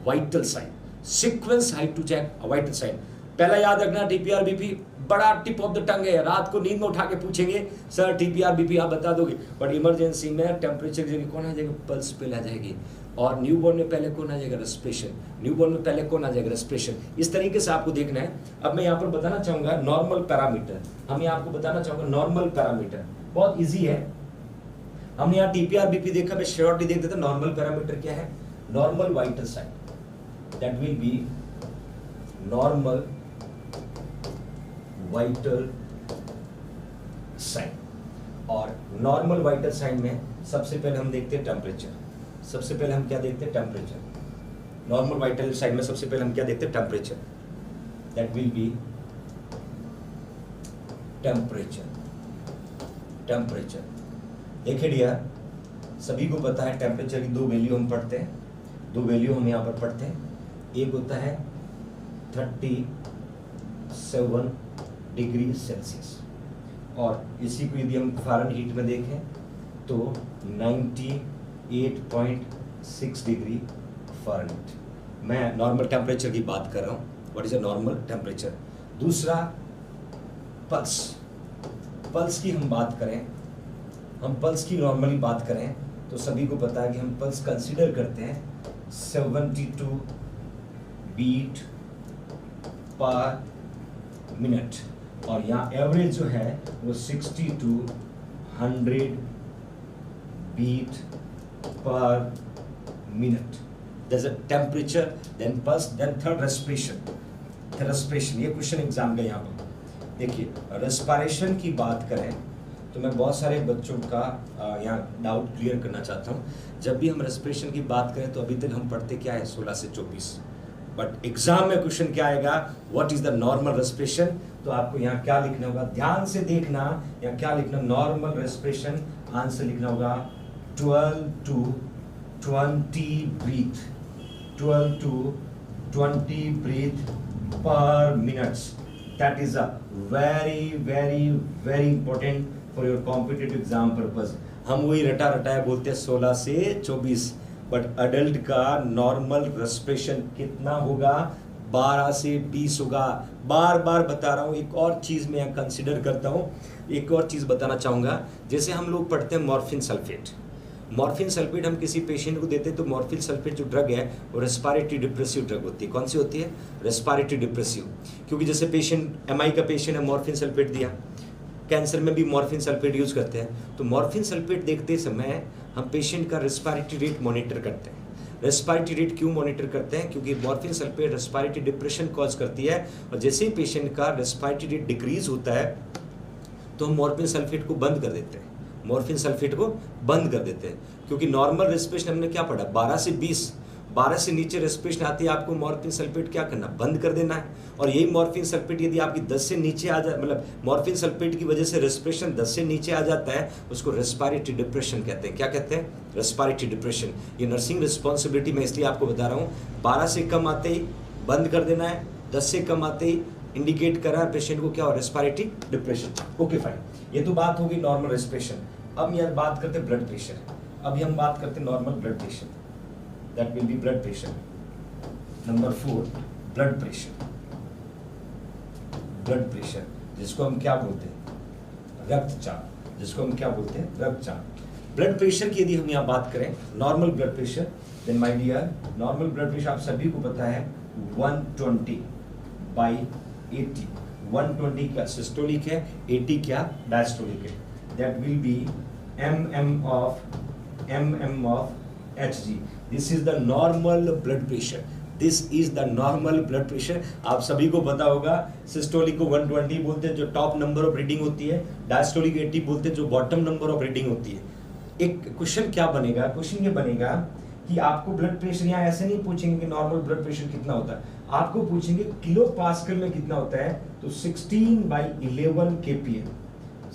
Speaker 1: vital sign, sequence how to check vital sign. पहला याद रखना TPR BP बड़ा टिप ऑफ द टंग है, रात को नींद में उठा के पूछेंगे सर TPR BP आप बता दोगे, बट इमरजेंसी में टेम्परेचर की जगह कौन आ जाएगा, पल्स पे आ जाएगी, और न्यूबॉर्न में पहले कौन आ जाएगा, रेस्पिरेशन, न्यूबॉर्न में पहले कौन आ जाएगा, रेस्पिरेशन। इस तरीके से आपको देखना है। अब मैं यहाँ पर बताना चाहूंगा नॉर्मल पैरामीटर, हम यहाँ आपको बताना चाहूंगा नॉर्मल पैरामीटर, बहुत ईजी है। हमने यहाँ TPR BP देखा, मैं श्योरिटी देख देता। नॉर्मल पैरामीटर क्या है, normal vital sign, that will be normal vital sign. और नॉर्मल वाइटल साइन में सबसे पहले हम देखते हैं टेम्परेचर, सबसे पहले हम क्या देखते हैं, टेम्परेचर। नॉर्मल वाइटल साइन में सबसे पहले हम क्या देखते हैं, temperature, that will B temperature. देखिए डियर, सभी को पता है टेम्परेचर की 2 वैल्यू हम पढ़ते हैं, 2 वैल्यू हम यहाँ पर पढ़ते हैं। एक होता है 37 डिग्री सेल्सियस, और इसी को यदि हम फ़ारेनहीट में देखें तो 98.6 डिग्री फ़ारेनहीट। मैं नॉर्मल टेम्परेचर की बात कर रहा हूँ, what is a normal temperature. दूसरा पल्स, पल्स की हम बात करें, हम पल्स की नॉर्मली बात करें तो सभी को पता है कि हम पल्स कंसीडर करते हैं 72 बीट पर मिनट, और यहाँ एवरेज जो है वो 60 to 100 beat per minute. There's a temperature, then pulse, then third respiration. Respiration, ये क्वेश्चन एग्जाम का यहाँ पर देखिए. रेस्पिरेशन की बात करें तो मैं बहुत सारे बच्चों का यहाँ डाउट क्लियर करना चाहता हूँ. जब भी हम रेस्पिरेशन की बात करें तो अभी तक हम पढ़ते क्या है 16 से 24, बट एग्जाम में क्वेश्चन क्या आएगा, what is the normal respiration. तो आपको यहाँ क्या लिखना होगा, ध्यान से देखना, या क्या लिखना, नॉर्मल रेस्पिरेशन, आंसर लिखना होगा 12 to 20 breathe, 12 to 20 breath per minute. That is a very important for your competitive exam purpose. हम वही रटा रटाया बोलते हैं 16 से 24, बट अडल्ट का नॉर्मल रेस्पिरेशन कितना होगा, 12 से 20 होगा. बार बार बता रहा हूँ. एक और चीज़ मैं यहाँ कंसिडर करता हूँ, एक और चीज़ बताना चाहूँगा. जैसे हम लोग पढ़ते हैं मॉर्फिन सल्फेट, मॉर्फिन सल्फेट हम किसी पेशेंट को देते हैं तो मॉर्फिन सल्फेट जो ड्रग है वो रेस्पिरेटरी डिप्रेसिव ड्रग होती है. कौन सी होती है, रेस्पिरेटरी डिप्रेसिव. क्योंकि जैसे पेशेंट एमआई का पेशेंट है, मॉर्फिन सल्फेट दिया, कैंसर में भी मॉर्फिन सल्फेट यूज़ करते हैं. तो मॉर्फिन सल्फेट देखते समय हम पेशेंट का रेस्पिरेटरी रेट मॉनिटर करते हैं. रेस्पिरेटरी रेट क्यों मॉनिटर करते हैं, क्योंकि morphine sulphate respiratory depression cause करती है, और जैसे ही पेशेंट का रेस्पिरेटरी रेट डिक्रीज होता है तो हम मॉर्फिन सल्फेट को बंद कर देते हैं, मॉर्फिन सल्फेट को बंद कर देते हैं. क्योंकि नॉर्मल रेस्पिरेशन हमने क्या पढ़ा, 12 से 20, 12 से नीचे रेस्पिरेशन आती है, आपको मॉर्फिन सल्फेट क्या करना, बंद कर देना है. और यही मॉर्फिन सल्फेट यदि आपकी 10 से नीचे आ जाए, मतलब मॉर्फिन सल्फेट की वजह से रेस्पिरेशन 10 से नीचे आ जाता है, उसको रेस्पिरेटरी डिप्रेशन कहते हैं. क्या कहते हैं, रेस्पिरेटरी डिप्रेशन. ये नर्सिंग रिस्पॉन्सिबिलिटी मैं इसलिए आपको बता रहा हूँ. 12 से कम आते ही बंद कर देना है, 10 से कम आते ही इंडिकेट करा पेशेंट को क्या हो, रेस्पिरेटरी डिप्रेशन. ओके फाइन, ये तो बात होगी नॉर्मल रेस्पिरेशन. अब यार बात करते हैं ब्लड प्रेशर. अभी हम बात करते हैं normal blood pressure, that will B blood pressure. Number 4, blood pressure. Blood pressure जिसको हम क्या बोलते हैं, रक्तचाप, जिसको हम क्या बोलते हैं, रक्तचाप. ब्लड प्रेशर की यदि हम यहाँ बात करें, normal blood pressure, then my dear, normal blood pressure आप सभी को पता है 120/80. 120 क्या सिस्टोलिक है, 80 क्या डायस्टोलिक है. That will be mm of Hg. This is the normal blood pressure. This is the normal blood pressure. आप सभी को पता होगा, सिस्टोलिक को 120 बोलते हैं जो टॉप नंबर ऑफ रीडिंग होती है, डायस्टोलिक 80 बोलते हैं जो बॉटम नंबर ऑफ रीडिंग होती है. एक क्वेश्चन क्या बनेगा, क्वेश्चन ये बनेगा कि आपको ब्लड प्रेशर यहाँ ऐसे नहीं पूछेंगे कि नॉर्मल ब्लड प्रेशर कितना होता है, आपको पूछेंगे किलो पास्कल में कितना होता है. तो 16/11 kPa,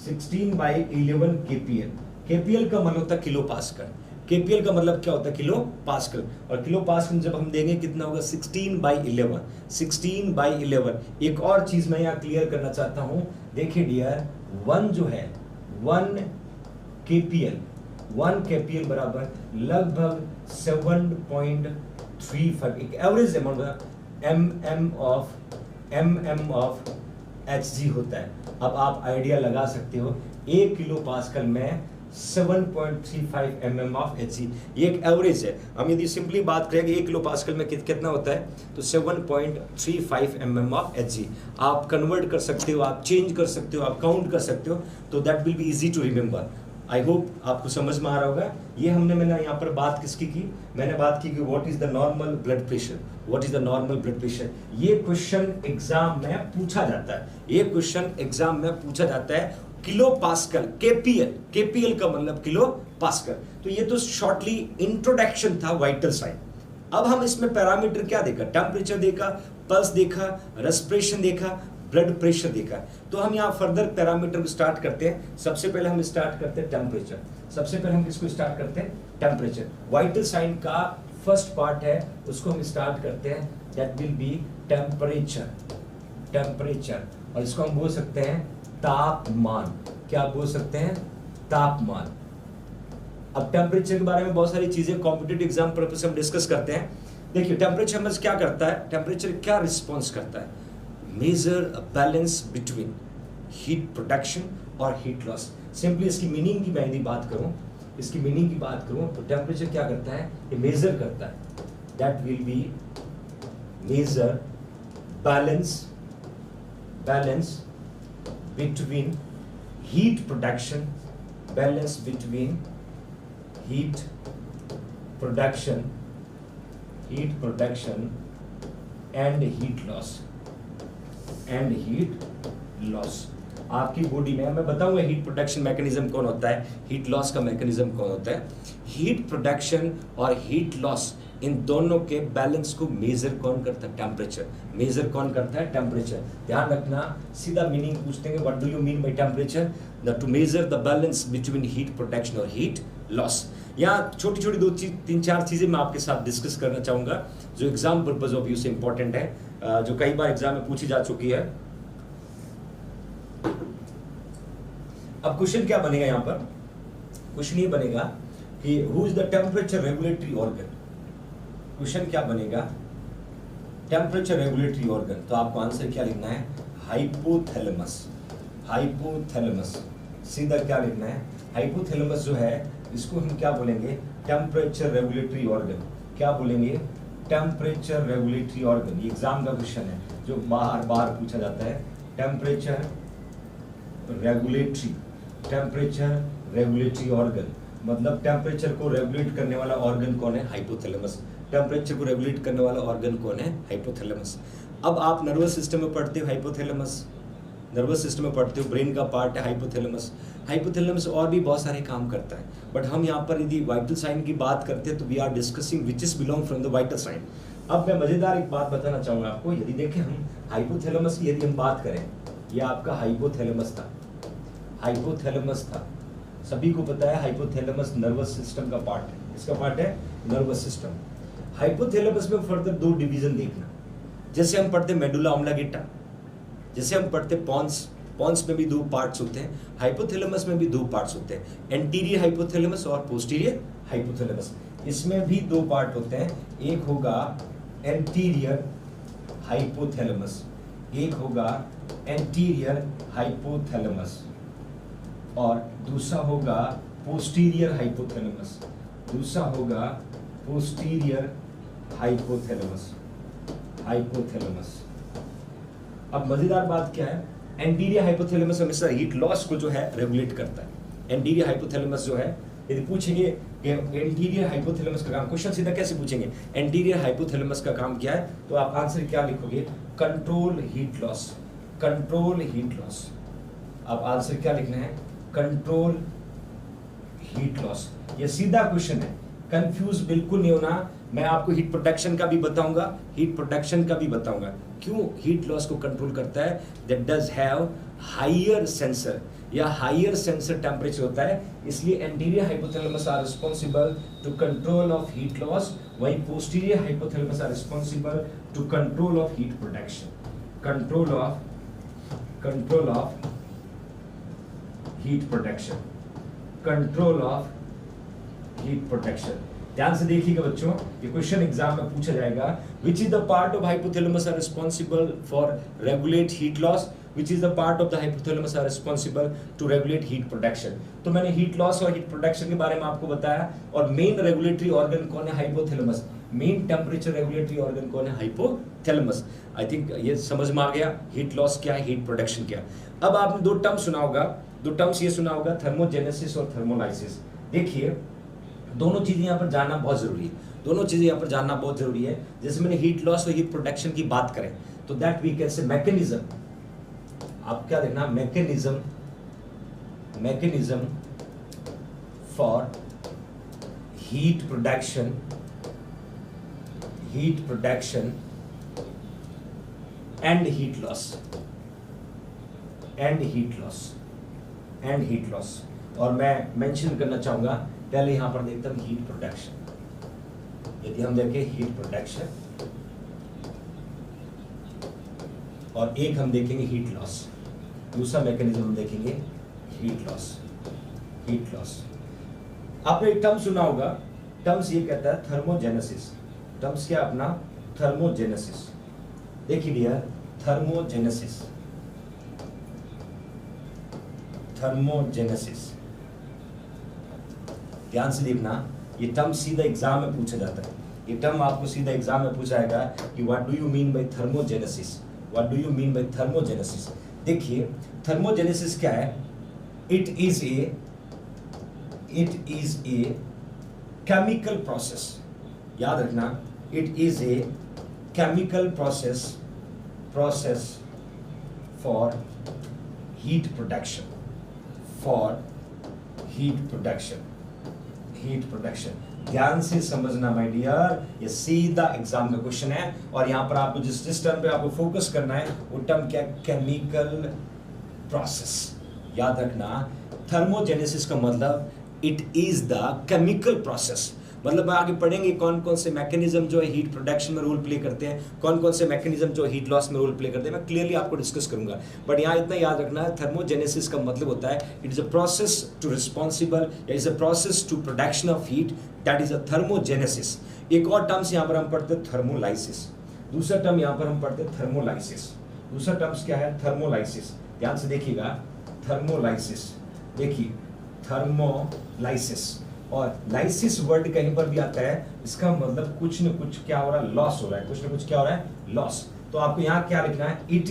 Speaker 1: 16/11 kPa. kPa का मतलब होता है किलो पास्कल. kPa का मतलब क्या होता है, किलो पास्कल. और किलो पास्कल जब हम देंगे कितना होगा, 16/11. 16/11. एक और चीज मैं यहाँ क्लियर करना चाहता हूँ. देखिए डियर, 1 जो है 1 kPa, 1 kPa बराबर लगभग 7.35, एक average amount mm of Hg होता है. अब आप आइडिया लगा सकते हो, 1 किलो पास्कल में 7.35 mm ऑफ Hg, ये एक एवरेज है. हम यदि सिंपली बात करें कि 1 किलो पास्कल में कितना होता है, तो 7.35 mm ऑफ Hg. आप कन्वर्ट कर सकते हो, आप चेंज कर सकते हो, आप काउंट कर सकते हो, तो that will be easy to remember. I hope आपको समझ में आ रहा होगा. ये मैंने यहाँ पर बात किसकी की, मैंने बात की कि what is the normal blood pressure, what is the normal blood pressure. ये क्वेश्चन एग्जाम में पूछा जाता है, ये क्वेश्चन एग्जाम में पूछा जाता है. किलो पास्कल, केपीएल का मतलब किलो पास्कल. तो ये तो शॉर्टली इंट्रोडक्शन था वाइटल साइन. अब हम इसमें पैरामीटर क्या देखा, टेम्परेचर देखा, पल्स देखा, रेस्पिरेशन देखा, ब्लड प्रेशर देखा. तो हम यहाँ फर्दर पैरामीटर को स्टार्ट करते हैं. सबसे पहले हम स्टार्ट करते हैं टेम्परेचर. सबसे पहले हम किसको स्टार्ट करते हैं, टेम्परेचर. वाइटल साइन का फर्स्ट पार्ट है, उसको हम स्टार्ट करते हैं, that will B temperature. Temperature, और इसको हम बोल सकते हैं तापमान. क्या बोल सकते हैं, तापमान. अब टेम्परेचर के बारे में बहुत सारी चीजें कॉम्पिटिटिव एग्जाम पर्पस से हम डिस्कस करते हैं. देखिए टेम्परेचर में क्या करता है, टेम्परेचर क्या रिस्पॉन्स करता है, measure balance between heat production और हीट लॉस। सिंपली इसकी मीनिंग की मैं यदि बात करूं, इसकी मीनिंग की बात करूं तो टेम्परेचर क्या करता है, ये मेजर करता है, that will be measure balance between heat production, balance between heat production and heat loss आपकी बॉडी में। मैं बताऊंगा हीट प्रोडक्शन मैकेनिज्म कौन होता है, हीट लॉस का मैकेनिज्म कौन होता है। हीट प्रोडक्शन और हीट लॉस, इन दोनों के बैलेंस को मेजर कौन करता है, टेम्परेचर। मेजर कौन करता है, टेम्परेचर। ध्यान रखना, सीधा मीनिंग पूछते हैं what do you mean by temperature, to measure the balance between heat production और हीट लॉस। यहाँ छोटी छोटी 2-3-4 चीजें मैं आपके साथ डिस्कस करना चाहूंगा जो एग्जाम पर्पज ऑफ व्यू से इंपॉर्टेंट है, जो कई बार एग्जाम में पूछी जा चुकी है। अब क्वेश्चन क्या बनेगा, यहाँ पर क्वेश्चन ये बनेगा कि who is the temperature regulatory organ. Question क्या बनेगा, टेम्परेचर रेगुलेटरी ऑर्गन, तो आपको आंसर क्या लिखना है, हाइपोथैलेमस। हाइपोथैलेमस सीधा क्या लिखना है, हाइपोथैलेमस जो है इसको हम क्या बोलेंगे, टेम्परेचर रेगुलेटरी ऑर्गन। क्या बोलेंगे, टेम्परेचर रेगुलेटरी ऑर्गन। ये एग्जाम का क्वेश्चन है जो बार बार पूछा जाता है। टेम्परेचर रेगुलेटरी ऑर्गन मतलब टेम्परेचर को रेगुलेट करने वाला ऑर्गन कौन है, हाइपोथैलेमस। टेम्परेचर को रेगुलेट करने वाला ऑर्गन कौन है, हाइपोथैलेमस। अब आप नर्वस सिस्टम में पढ़ते हो हाइपोथैलेमस, नर्वस सिस्टम में पढ़ते हो, ब्रेन का पार्ट है हाइपोथैलेमस। हाइपोथैलेमस और भी बहुत सारे काम करता है, बट हम यहाँ पर यदि वाइटल साइन की बात करते हैं तो we are discussing which is belong from the vital sign. अब मैं मजेदार एक बात बताना चाहूंगा आपको, यदि देखें हम हाइपोथैलेमस की यदि हम बात करें, यह आपका हाइपोथैलेमस था, हाइपोथैलेमस था। सभी को पता है हाइपोथैलेमस नर्वस सिस्टम का पार्ट है, इसका पार्ट है नर्वस सिस्टम। हाइपोथैलेमस में फर्दर 2 डिवीजन देखना, जैसे हम पढ़ते मेडुला ऑब्लांगेटा, जैसे हम पढ़ते पॉन्स में भी 2 पार्ट्स होते हैं, हाइपोथैलेमस में भी 2 पार्ट्स होते हैं, एंटीरियर हाइपोथैलेमस और पोस्टीरियर हाइपोथैलेमस। इसमें भी 2 पार्ट होते हैं, एक होगा एंटीरियर हाइपोथैलेमस, एक होगा एंटीरियर हाइपोथैलेमस और दूसरा होगा पोस्टीरियर हाइपोथैलेमस, दूसरा होगा पोस्टीरियर हाइपोथैलेमस। अब मजेदार बात क्या है, एंटीरियर हाइपोथैलेमस हमेशा हीट लॉस को जो है रेगुलेट करता है। एंटीरियर हाइपोथैलेमस जो है, यदि पूछेंगे कि एंटीरियर हाइपोथैलेमस का काम, क्वेश्चन सीधा कैसे पूछेंगे, एंटीरियर हाइपोथैलेमस का काम क्या है, तो आप आंसर क्या लिखोगे, control heat loss. Control heat loss, आप आंसर क्या लिखना है, कंट्रोल हीट लॉस। ये सीधा क्वेश्चन है, कंफ्यूज बिल्कुल नहीं होना। मैं आपको हीट प्रोडक्शन का भी बताऊंगा, हीट प्रोडक्शन का भी बताऊंगा क्यों हीट लॉस को कंट्रोल करता है। That does have higher sensor या हायर सेंसर टेम्परेचर होता है, इसलिए anterior hypothalamus are responsible to control of heat loss, वहीं posterior hypothalamus are responsible to control of heat production. Control of heat production, control of heat production. ध्यान से देखिएगा बच्चों, ये क्वेश्चन एग्जाम में पूछा जाएगा, which is the part of hypothalamus are responsible for regulate heat loss, which is the part of the hypothalamus are responsible to regulate heat production. तो मैंने हीट लॉस और हीट प्रोडक्शन के बारे में आपको बताया, और मेन रेगुलेटरी ऑर्गन कौन है, hypothalamus. Main temperature regulatory organ कौन है, हाइपोथैलेमस। आई थिंक ये समझ में आ गया, हीट लॉस क्या है, हीट प्रोडक्शन क्या है। अब आपने 2 टर्म सुना होगा, 2 टर्म्स ये सुना होगा, थर्मोजेनेसिस और थर्मोलाइसिस। देखिए दोनों चीजें यहाँ पर जानना बहुत जरूरी है, दोनों चीजें यहाँ पर जानना बहुत जरूरी है। जैसे मैंने हीट लॉस और हीट प्रोडक्शन की बात करें तो that we can say mechanism, आप क्या देखना, mechanism for heat production and heat loss. और मैं मेंशन करना चाहूंगा, पहले यहां पर देखता हूं हीट प्रोडक्शन। यदि हम देखें हीट प्रोडक्शन और एक हम देखेंगे हीट लॉस, दूसरा मैकेनिज्म हम देखेंगे हीट लॉस। आपने एक टर्म सुना होगा, टर्म्स ये कहता है थर्मोजेनेसिस। टर्म्स क्या अपना, थर्मोजेनेसिस। देखिए डियर, थर्मोजेनेसिस थर्मोजेनेसिस। ध्यान से देखना, ये टर्म सीधा एग्जाम में पूछा जाता है। ये टर्म आपको सीधा एग्जाम में पूछा जाएगा कि what do you mean bye thermogenesis, what do you mean bye thermogenesis. देखिए थर्मोजेनेसिस क्या है, it is a chemical process. याद रखना, it is a chemical process for heat production, heat production. ध्यान से समझना माय डियर, ये सीधा एग्जाम का क्वेश्चन है। और यहां पर आपको जिस टर्म पे आपको फोकस करना है वो टर्म क्या, केमिकल प्रोसेस। याद रखना, थर्मोजेनेसिस का मतलब it is the chemical process. मतलब आगे पढ़ेंगे कौन कौन से मैकेनिज्म जो है हीट प्रोडक्शन में रोल प्ले करते हैं, कौन कौन से मैकेनिज्म जो हीट लॉस में रोल प्ले करते हैं, मैं क्लियरली आपको डिस्कस करूंगा। बट यहाँ इतना याद रखना है, थर्मोजेनेसिस का मतलब होता है it is a process to responsible, it is a process to production of heat, that is a thermogenesis. एक और टर्म्स यहाँ पर हम पढ़ते हैं थर्मोलाइसिस, दूसरा टर्म यहाँ पर हम पढ़ते हैं थर्मोलाइसिस। दूसरा टर्म्स क्या है, थर्मोलाइसिस। ध्यान से देखिएगा, थर्मोलाइसिस। देखिए थर्मोलाइसिस और लाइसिस वर्ड कहीं पर भी आता है, इसका मतलब कुछ न कुछ क्या हो रहा है, लॉस हो रहा है, कुछ न कुछ क्या हो रहा है, लॉस। तो आपको यहाँ क्या लिखना है, it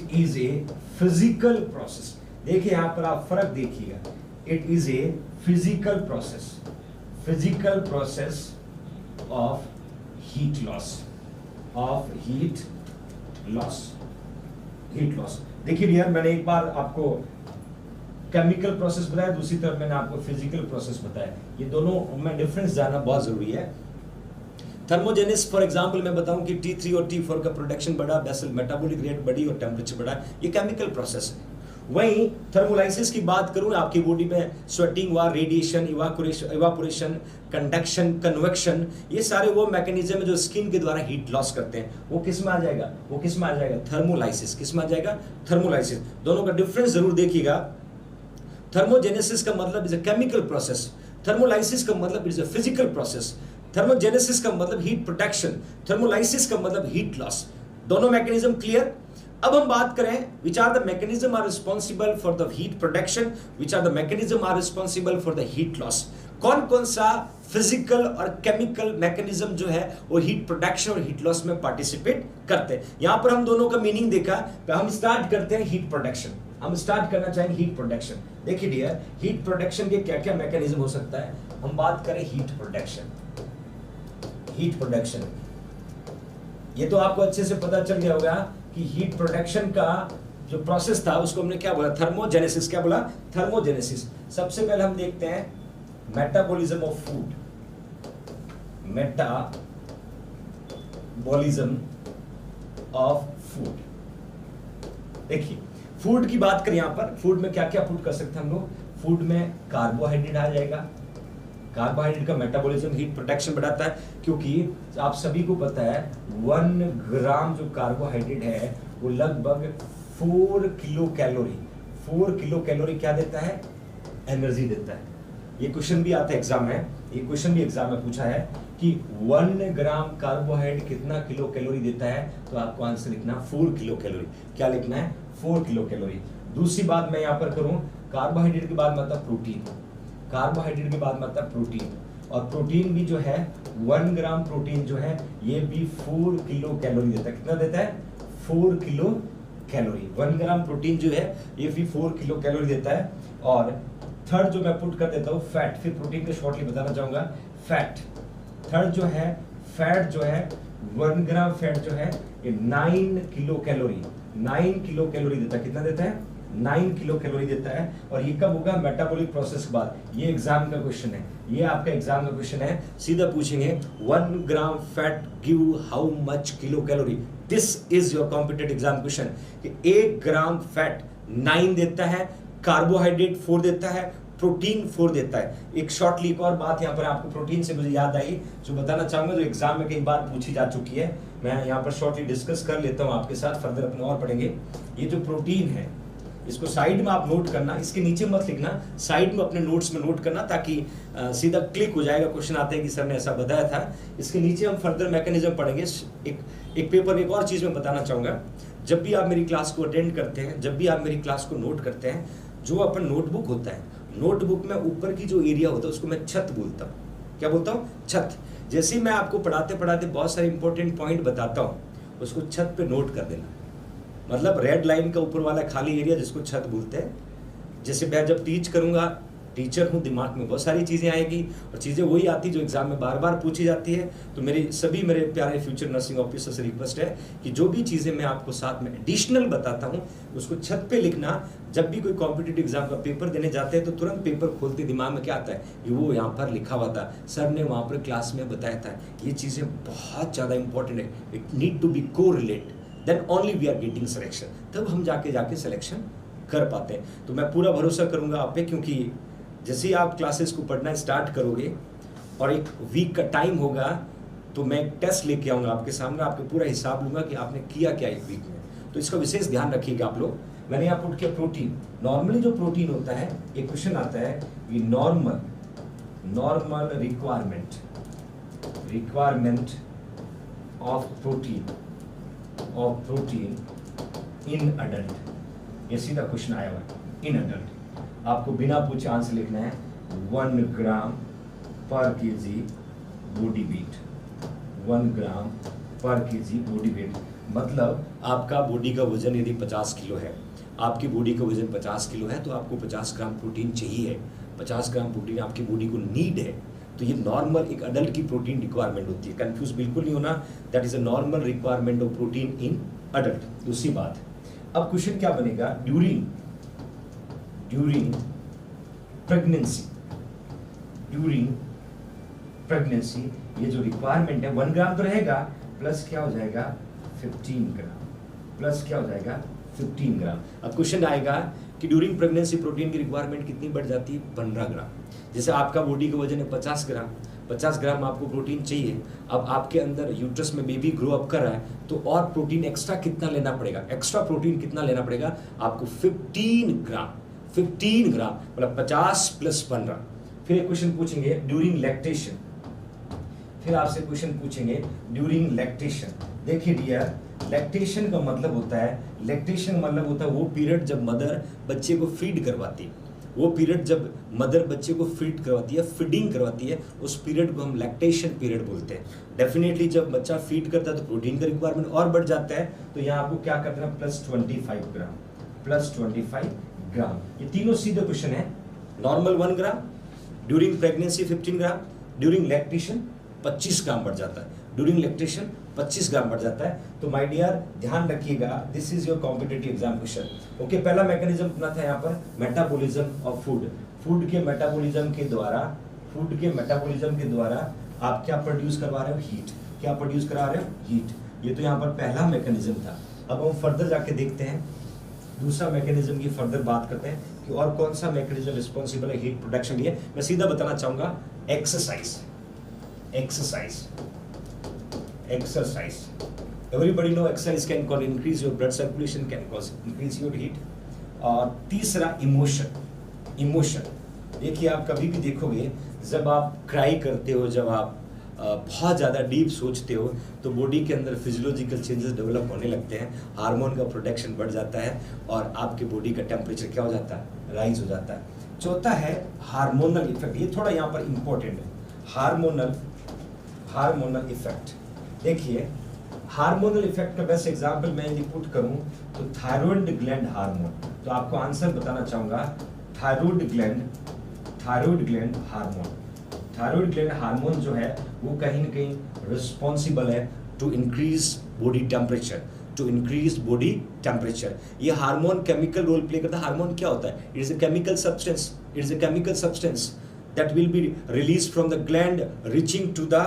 Speaker 1: is a physical process. देखिए यहाँ पर आप फर्क देखिएगा, it is a physical process of heat loss. देखिए डियर, मैंने एक बार आपको केमिकल प्रोसेस बताया, दूसरी तरफ मैंने आपको फिजिकल प्रोसेस बताया। ये दोनों में डिफरेंस जानना बहुत जरूरी है। थर्मोजेनिस फॉर एग्जांपल मैं बताऊं कि T3 और T4 का प्रोडक्शन बढ़ा, बेसल मेटाबॉलिक रेट बढ़ी और टेम्परेचर बढ़ा, ये केमिकल प्रोसेस है। वहीं थर्मोलाइसिस की बात करूं, आपकी बॉडी में स्वेटिंग हुआ, रेडिएशन, इवापोरेशन, कंडक्शन, कन्वेक्शन, ये सारे वो मैकेनिज्म है जो स्किन के द्वारा हीट लॉस करते हैं। वो किस में आ जाएगा, थर्मोलाइसिस। किस में आ जाएगा, थर्मोलाइसिस। दोनों का डिफरेंस जरूर देखिएगा। थर्मोजेनेसिस का मतलब is a chemical process, thermolysis का मतलब is a physical process. Thermogenesis का मतलब हीट प्रोडक्शन, थर्मोलाइसिस का मतलब हीट लॉस। दोनों मैकेनिज्म क्लियर। अब हम बात करें which are the mechanism are responsible for the heat production, which are the mechanism are responsible for the heat loss. कौन कौन सा फिजिकल और केमिकल मैकेनिज्म जो है वो हीट प्रोडक्शन और हीट लॉस में पार्टिसिपेट करते हैं। यहां पर हम दोनों का मीनिंग देखा। हम स्टार्ट करते हैं हीट प्रोडक्शन, हम स्टार्ट करना चाहेंगे हीट प्रोडक्शन। देखिए डियर, हीट प्रोडक्शन के क्या क्या मैकेनिज्म हो सकता है। हम बात करें हीट प्रोडक्शन, ये तो आपको अच्छे से पता चल गया होगा कि हीट प्रोडक्शन का जो प्रोसेस था उसको हमने क्या बोला, थर्मोजेनेसिस। क्या बोला, थर्मोजेनेसिस। सबसे पहले हम देखते हैं मेटाबॉलिज्म ऑफ फूड, देखिए फूड की बात करें, यहां पर फूड में क्या क्या फूड कर सकते हैं हम लोग। फूड में कार्बोहाइड्रेट आ जाएगा, कार्बोहाइड्रेट का मेटाबॉलिज्म हीट प्रोडक्शन बढ़ाता है, क्योंकि आप सभी को पता है 1 ग्राम जो कार्बोहाइड्रेट है वो लगभग 4 किलो कैलोरी क्या देता है, एनर्जी देता है। ये क्वेश्चन भी आता है एग्जाम में, ये क्वेश्चन भी एग्जाम में पूछा है कि 1 ग्राम कार्बोहाइड्रेट कितना किलो कैलोरी देता है, तो आपको आंसर लिखना 4 किलो कैलोरी। क्या लिखना है, 4 किलो कैलोरी। दूसरी बात मैं यहाँ पर करूँ, कार्बोहाइड्रेट के बाद मतलब प्रोटीन, कार्बोहाइड्रेट के बाद मतलब प्रोटीन, और प्रोटीन भी जो है 1 ग्राम प्रोटीन जो है ये भी 4 किलो कैलोरी देता है। कितना देता है, 4 किलो कैलोरी। 1 ग्राम प्रोटीन जो है ये भी 4 किलो कैलोरी देता है। और थर्ड जो मैं पुट कर देता हूँ फैट, फिर प्रोटीन को शॉर्टली बताना चाहूंगा। फैट थर्ड जो है, फैट जो है 1 ग्राम फैट जो है ये 9 किलो कैलोरी देता है। कितना देता है, 9 किलो कैलोरी देता है। और ये कब होगा, मेटाबॉलिक प्रोसेस के बाद। ये एग्जाम का क्वेश्चन है, ये आपका एग्जाम का क्वेश्चन है। सीधा पूछेंगे 1 ग्राम fat give how much kilo calorie. This is your competitive exam question कि 1 ग्राम फैट 9 देता है, कार्बोहाइड्रेट 4 देता है, प्रोटीन 4 देता है। एक शॉर्टली एक और बात यहाँ पर आपको प्रोटीन से मुझे याद आई जो बताना चाहूंगा, जो एग्जाम में कई बार पूछी जा चुकी है। मैं यहाँ पर शॉर्टली डिस्कस कर लेता हूँ आपके साथ, फर्दर अपने और पढ़ेंगे। ये जो प्रोटीन है इसको साइड में आप नोट करना, इसके नीचे मत लिखना, साइड में अपने नोट्स में नोट करना, ताकि सीधा क्लिक हो जाएगा। क्वेश्चन आते हैं कि सर ने ऐसा बताया था। इसके नीचे हम फर्दर मैकेनिज्म पढ़ेंगे। एक पेपर में एक और चीज में बताना चाहूंगा। जब भी आप मेरी क्लास को अटेंड करते हैं, जब भी आप मेरी क्लास को नोट करते हैं, जो अपन नोटबुक होता है, नोटबुक में ऊपर की जो एरिया होता है उसको मैं छत बोलता हूँ। क्या बोलता हूँ? छत। जैसे ही मैं आपको पढ़ाते पढ़ाते बहुत सारे इंपॉर्टेंट पॉइंट बताता हूँ, उसको छत पे नोट कर देना। मतलब रेड लाइन का ऊपर वाला खाली एरिया जिसको छत बोलते हैं। जैसे मैं जब टीच करूँगा, टीचर हूँ, दिमाग में बहुत सारी चीज़ें आएगी और चीज़ें वही आती जो एग्जाम में बार बार पूछी जाती है। तो मेरे प्यारे फ्यूचर नर्सिंग ऑफिसर से रिक्वेस्ट है कि जो भी चीज़ें मैं आपको साथ में एडिशनल बताता हूँ उसको छत पे लिखना। जब भी कोई कॉम्पिटिटिव एग्जाम का पेपर देने जाते हैं तो तुरंत पेपर खोलते दिमाग में क्या आता है कि वो यहाँ पर लिखा हुआ था, सर ने वहाँ पर क्लास में बताया था। ये चीज़ें बहुत ज़्यादा इंपॉर्टेंट है। It need to be correlate, then only we are getting selection. तब हम जाके सिलेक्शन कर पाते हैं। तो मैं पूरा भरोसा करूँगा आप पे, क्योंकि जैसे ही आप क्लासेस को पढ़ना स्टार्ट करोगे और एक वीक का टाइम होगा तो मैं एक टेस्ट लेके आऊँगा आपके सामने, आपके पूरा हिसाब लूँगा कि आपने किया क्या एक वीक में। तो इसका विशेष ध्यान रखिएगा आप लोग। मैंने यहाँ पुट किया प्रोटीन। नॉर्मली जो प्रोटीन होता है, एक क्वेश्चन आता है कि normal requirement of protein in adult. ये सीधा क्वेश्चन आया हुआ है, इन अडल्ट। आपको बिना पूछे आंसर लिखना है 1 ग्राम पर केजी बॉडी वेट। 1 ग्राम पर केजी बॉडी वेट मतलब आपका बॉडी का वजन यदि 50 किलो है, आपकी बॉडी का वजन 50 किलो है तो आपको 50 ग्राम प्रोटीन चाहिए है। 50 ग्राम प्रोटीन आपकी बॉडी को नीड है। तो ये नॉर्मल एक अडल्ट की प्रोटीन रिक्वायरमेंट होती है। कंफ्यूज बिल्कुल नहीं होना, that is a normal requirement of protein in adult. दूसरी बात, अब क्वेश्चन क्या बनेगा, ड्यूरिंग प्रेगनेंसी ये जो रिक्वायरमेंट है 1 ग्राम तो रहेगा, प्लस क्या हो जाएगा 15 ग्राम, प्लस क्या हो जाएगा 15 ग्राम। अब क्वेश्चन आएगा कि ड्यूरिंग प्रेगनेंसी प्रोटीन की रिक्वायरमेंट कितनी बढ़ जाती है, 15 ग्राम। जैसे आपका बॉडी का वजन है 50 ग्राम, 50 ग्राम आपको प्रोटीन चाहिए। अब आपके अंदर यूट्रस में बेबी ग्रो अप कर रहा है तो और प्रोटीन एक्स्ट्रा कितना लेना पड़ेगा, एक्स्ट्रा प्रोटीन कितना लेना पड़ेगा आपको 15 ग्राम। 15 ग्राम मतलब 50 प्लस 15। फिर एक क्वेश्चन पूछेंगे ड्यूरिंग लैक्टेशन, फिर आपसे क्वेश्चन पूछेंगे ड्यूरिंग लैक्टेशन। देखिए डियर, लैक्टेशन का मतलब होता है वो पीरियड जब मदर बच्चे को फीड करवाती है। वो पीरियड जब मदर बच्चे को फीड करवाती है, फीडिंग करवाती है, उस पीरियड को हम लैक्टेशन पीरियड बोलते हैं। डेफिनेटली जब बच्चा फीड करता है तो प्रोटीन का रिक्वायरमेंट और बढ़ जाता है। तो यहाँ आपको क्या करना है, प्लस 25 ग्राम, प्लस 25 ग्राम। ये तीनों सीधे क्वेश्चन है। नॉर्मल 1 ग्राम, ड्यूरिंग प्रेगनेंसी 15 ग्राम, ड्यूरिंग लैक्टेशन 25 ग्राम बढ़ जाता है, ड्यूरिंग लैक्टेशन 25 ग्राम बढ़ जाता है। तो माय डियर ध्यान रखिएगा, this is your competitive exam question. Okay, पहला मैकेनिज्म अपना था यहाँ पर मेटाबॉलिज्म ऑफ फूड। फूड के मेटाबॉलिज्म के द्वारा आप क्या प्रोड्यूस करवा रहे हो, हीट। क्या प्रोड्यूस करा रहे हो, हीट। ये तो यहाँ पर पहला मैकेनिज्म था। अब हम फर्दर जाके देखते हैं, दूसरा मैकेनिज्म की फर्दर बात करते हैं कि और कौन सा मैकेनिज्म रिस्पॉन्सिबल है हीट प्रोडक्शन के लिए। मैं सीधा बताना चाहूंगा, exercise. Everybody know exercise can increase your blood circulation, can cause increase your heat. और तीसरा इमोशन। देखिए, आप कभी भी देखोगे जब आप क्राई करते हो, जब आप बहुत ज़्यादा डीप सोचते हो तो बॉडी के अंदर फिजियोलॉजिकल चेंजेस डेवलप होने लगते हैं, हार्मोन का प्रोडक्शन बढ़ जाता है और आपके बॉडी का टेम्परेचर क्या हो जाता है, राइज हो जाता है। चौथा है हार्मोनल इफेक्ट। ये थोड़ा यहाँ पर इंपॉर्टेंट है, हार्मोनल इफेक्ट। देखिए, हार्मोनल इफेक्ट का बेस्ट एग्जांपल मैं यदि पुट करूं तो थायराइड ग्लैंड हार्मोन। तो आपको आंसर बताना चाहूंगा, थायराइड ग्लैंड हार्मोन जो है वो कहीं ना कहीं रिस्पॉन्सिबल है टू इंक्रीज बॉडी टेम्परेचर। ये हार्मोन केमिकल रोल प्ले करता है। हार्मोन क्या होता है, it is a chemical substance that will be released from the gland, reaching to the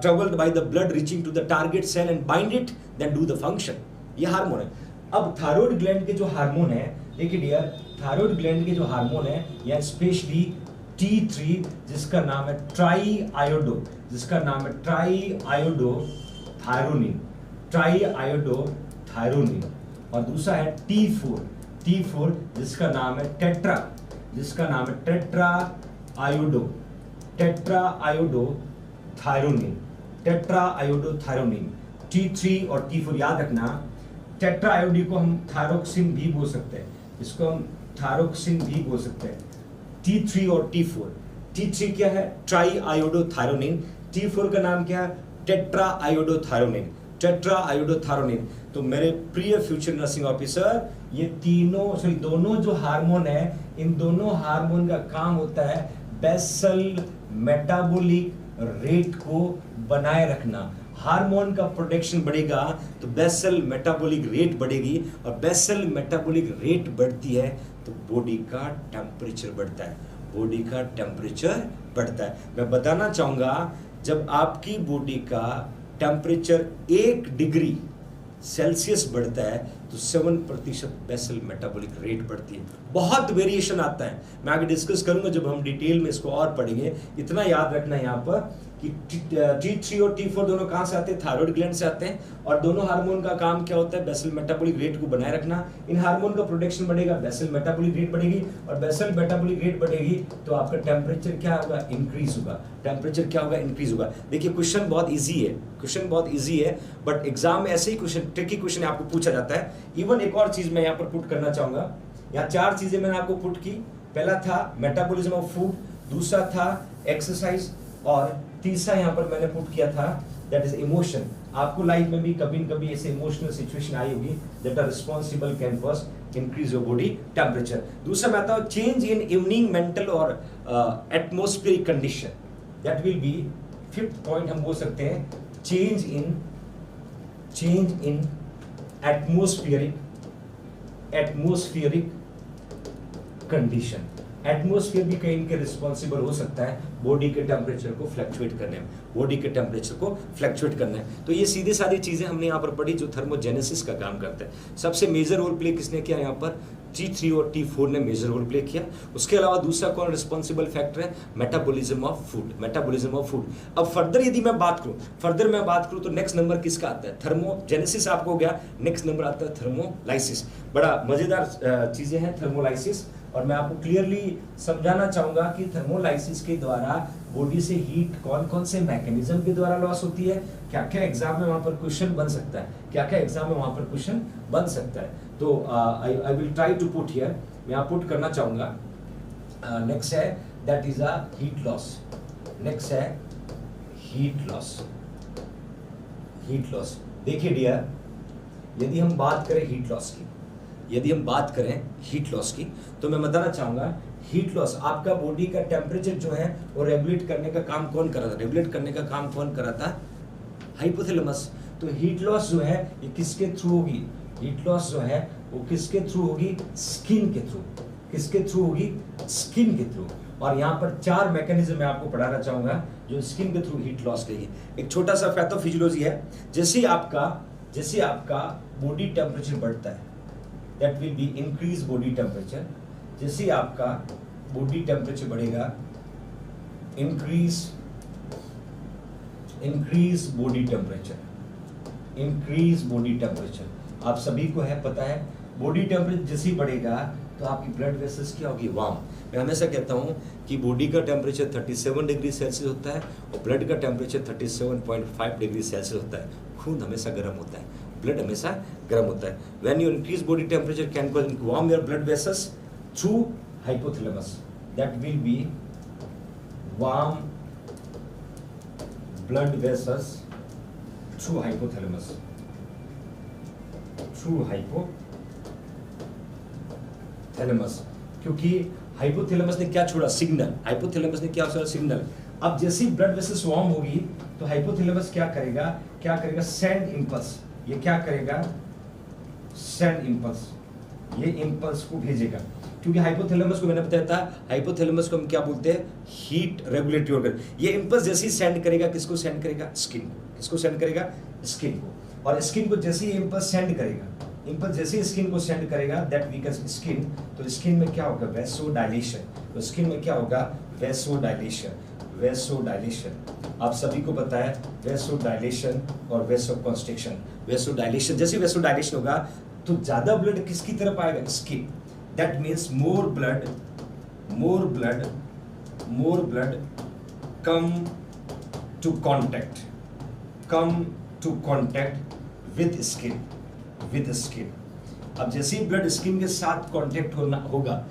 Speaker 1: traveled by the blood, reaching to the target cell and bind it, then do the function. ये हार्मोन है। अब थायराइड ग्लैंड के जो हार्मोन है, देखिए डियर, थायराइड ग्लैंड के जो हार्मोन है या स्पेशली T3 जिसका नाम है ट्राईआयोडोथायरोनिन, और दूसरा है T4 जिसका नाम है टेट्राआयोडोथायरोनिन। T3 और T4 याद रखना। टेट्रा आयोडी को हम थायरोक्सिन भी बोल सकते हैं, इसको हम थायरोक्सिन भी बोल सकते हैं। T3 और T4, T3 क्या है? ट्राई आयोडोथायरोनिन, T4 का नाम क्या है? Tetra iodothyronine, tetra iodothyronine. तो मेरे प्रिय फ्यूचर नर्सिंग ऑफिसर, ये दोनों जो हार्मोन है, इन दोनों हार्मोन का काम होता है बेसल मेटाबॉलिक रेट को बनाए रखना। हार्मोन का प्रोडक्शन बढ़ेगा तो बेसल मेटाबॉलिक रेट बढ़ेगी, और बेसल मेटाबॉलिक रेट बढ़ती है तो बॉडी का टेम्परेचर बढ़ता है, बॉडी का टेम्परेचर बढ़ता है। मैं बताना चाहूंगा, जब आपकी बॉडी का टेम्परेचर 1 डिग्री सेल्सियस बढ़ता है तो 7% बेसल मेटाबॉलिक रेट बढ़ती है। बहुत वेरिएशन आता है, मैं आगे डिस्कस करूंगा जब हम डिटेल में इसको और पढ़ेंगे। इतना याद रखना यहाँ पर कि T3 और T4 दोनों कहाँ से आते हैं? थायराइड ग्लैंड से आते हैं, और दोनों हार्मोन का काम क्या होता है? बेसल मेटाबॉलिक रेट को बनाए रखना। इन हार्मोन का प्रोडक्शन बढ़ेगा, बेसल मेटाबॉलिक रेट बढ़ेगी, और बेसल मेटाबॉलिक रेट बढ़ेगी तो आपका टेम्परेचर क्या होगा? इंक्रीज होगा। टेम्परेचर क्या होगा? इंक्रीज होगा। देखिए क्वेश्चन बहुत ईजी है, क्वेश्चन बहुत ईजी है, बट एग्जाम में ऐसे ही क्वेश्चन, ट्रिकी क्वेश्चन आपको पूछा जाता है। इवन एक और चीज मैं यहाँ पर पुट करना चाहूंगा, यहाँ 4 चीजें मैंने आपको पुट की। पहला था मेटाबॉलिज्म ऑफ फूड, दूसरा था एक्सरसाइज, और तीसरा यहाँ पर मैंने पुट किया था दैट इज इमोशन। आपको लाइफ में भी कभी न कभी ऐसे इमोशनल सिचुएशन आई होगी that are responsible can first increase your body temperature. दूसरा मैं आता हूँ चेंज इन इवनिंग मेंटल और atmospheric condition, that will be 5th point हम बोल सकते हैं, change in atmospheric condition. Atmosphere भी कहीं के रिस्पॉन्सिबल हो सकता है बॉडी के टेम्परेचर को फ्लक्चुएट करने में, बॉडी के टेम्परेचर को फ्लक्चुएट करना है। तो ये सीधी सारी चीजें हमने यहाँ पर पढ़ी जो थर्मोजेनेसिस का काम करता है। सबसे मेजर रोल प्ले किसने किया? यहाँ पर T3 और T4 ने मेजर रोल प्ले किया। उसके अलावा दूसरा कौन रिस्पॉन्सिबल फैक्टर है? Metabolism of food, metabolism of food. अब फर्दर यदि मैं बात करूं तो नेक्स्ट नंबर किसका आता है? थर्मोजेनेसिस आपको हो गया, नेक्स्ट नंबर आता है थर्मोलाइसिस। बड़ा मजेदार चीजें हैं थर्मोलाइसिस, और मैं आपको क्लियरली समझाना चाहूंगा कि थर्मोलाइसिस के द्वारा बॉडी से हीट कौन कौन से मैकेनिज्म के द्वारा लॉस होती है, क्या क्या एग्जाम में वहां पर क्वेश्चन बन सकता है, क्या क्या एग्जाम में वहां पर क्वेश्चन बन सकता है। तो I will try to put here, मैं यहाँ पुट करना चाहूंगा। नेक्स्ट है that is a heat loss, next है हीट लॉस। हीट लॉस देखिए डियर, यदि हम बात करें हीट लॉस की, तो मैं बताना चाहूंगा हीट लॉस, आपका बॉडी का टेम्परेचर जो है वो रेगुलेट करने का काम कौन कर रहा था? रेगुलेट करने का काम कौन कर रहा था? हाइपोथैलेमस। तो हीट लॉस जो है ये किसके थ्रू होगी? हीट लॉस जो है वो किसके थ्रू होगी? स्किन के थ्रू। किसके थ्रू होगी? स्किन के थ्रू। और यहाँ पर 4 मैकेनिज्म मैं आपको पढ़ाना चाहूंगा जो स्किन के थ्रू हीट लॉस करेगी। एक छोटा सा पैथोफिजियोलॉजी है, जैसे आपका बॉडी टेम्परेचर बढ़ता है that will be increase body temperature, जैसे आपका बॉडी टेम्परेचर बढ़ेगा increase body temperature। आप सभी को है पता है बॉडी टेम्परेचर जैसे ही बढ़ेगा तो आपकी ब्लड वेसल्स क्या होगी? वार्म। मैं हमेशा कहता हूँ कि बॉडी का टेम्परेचर 37 डिग्री सेल्सियस होता है और ब्लड का टेम्परेचर 37.5 डिग्री सेल्सियस होता है। खून हमेशा गर्म होता है, ब्लड हमेशा गर्म होता है। When you increase body temperature can warm your blood vessels through hypothalamus, that will be warm blood vessels through hypothalamus, क्योंकि हाइपोथैलेमस ने क्या छोड़ा? सिग्नल। हाइपोथैलेमस ने क्या छोड़ा? सिग्नल। अब जैसे ही ब्लड वेसल्स वार्म होगी तो हाइपोथैलेमस क्या करेगा? Send impulse. ये क्या करेगा? सेंड इंपल्स, ये इंपल्स को भेजेगा। क्योंकि हाइपोथैलेमस को मैंने बताया था, हाइपोथैलेमस को हम क्या बोलते हैं? Heat regulatory organ. ये इंपल्स जैसे ही सेंड करेगा, किसको सेंड करेगा? स्किन को। किसको सेंड करेगा? स्किन को। और स्किन को जैसे ही इंपल्स सेंड करेगा, इंपल्स जैसे ही स्किन को सेंड करेगा दैट वीकन्स स्किन, तो स्किन में क्या होगा? वेसोडाइलेशन। तो स्किन में क्या होगा? वेसोडाइलेशन। आप सभी को पता है वेसोडाइलेशन और वेसोकंस्ट्रिक्शन। वेसोडाइलेशन, जैसे वेसोडाइलेशन होगा तो ज्यादा ब्लड किसकी तरफ आएगा? Skin. That means more blood come to contact with with skin. अब जैसे ही ब्लड स्किन के साथ कांटेक्ट होगा,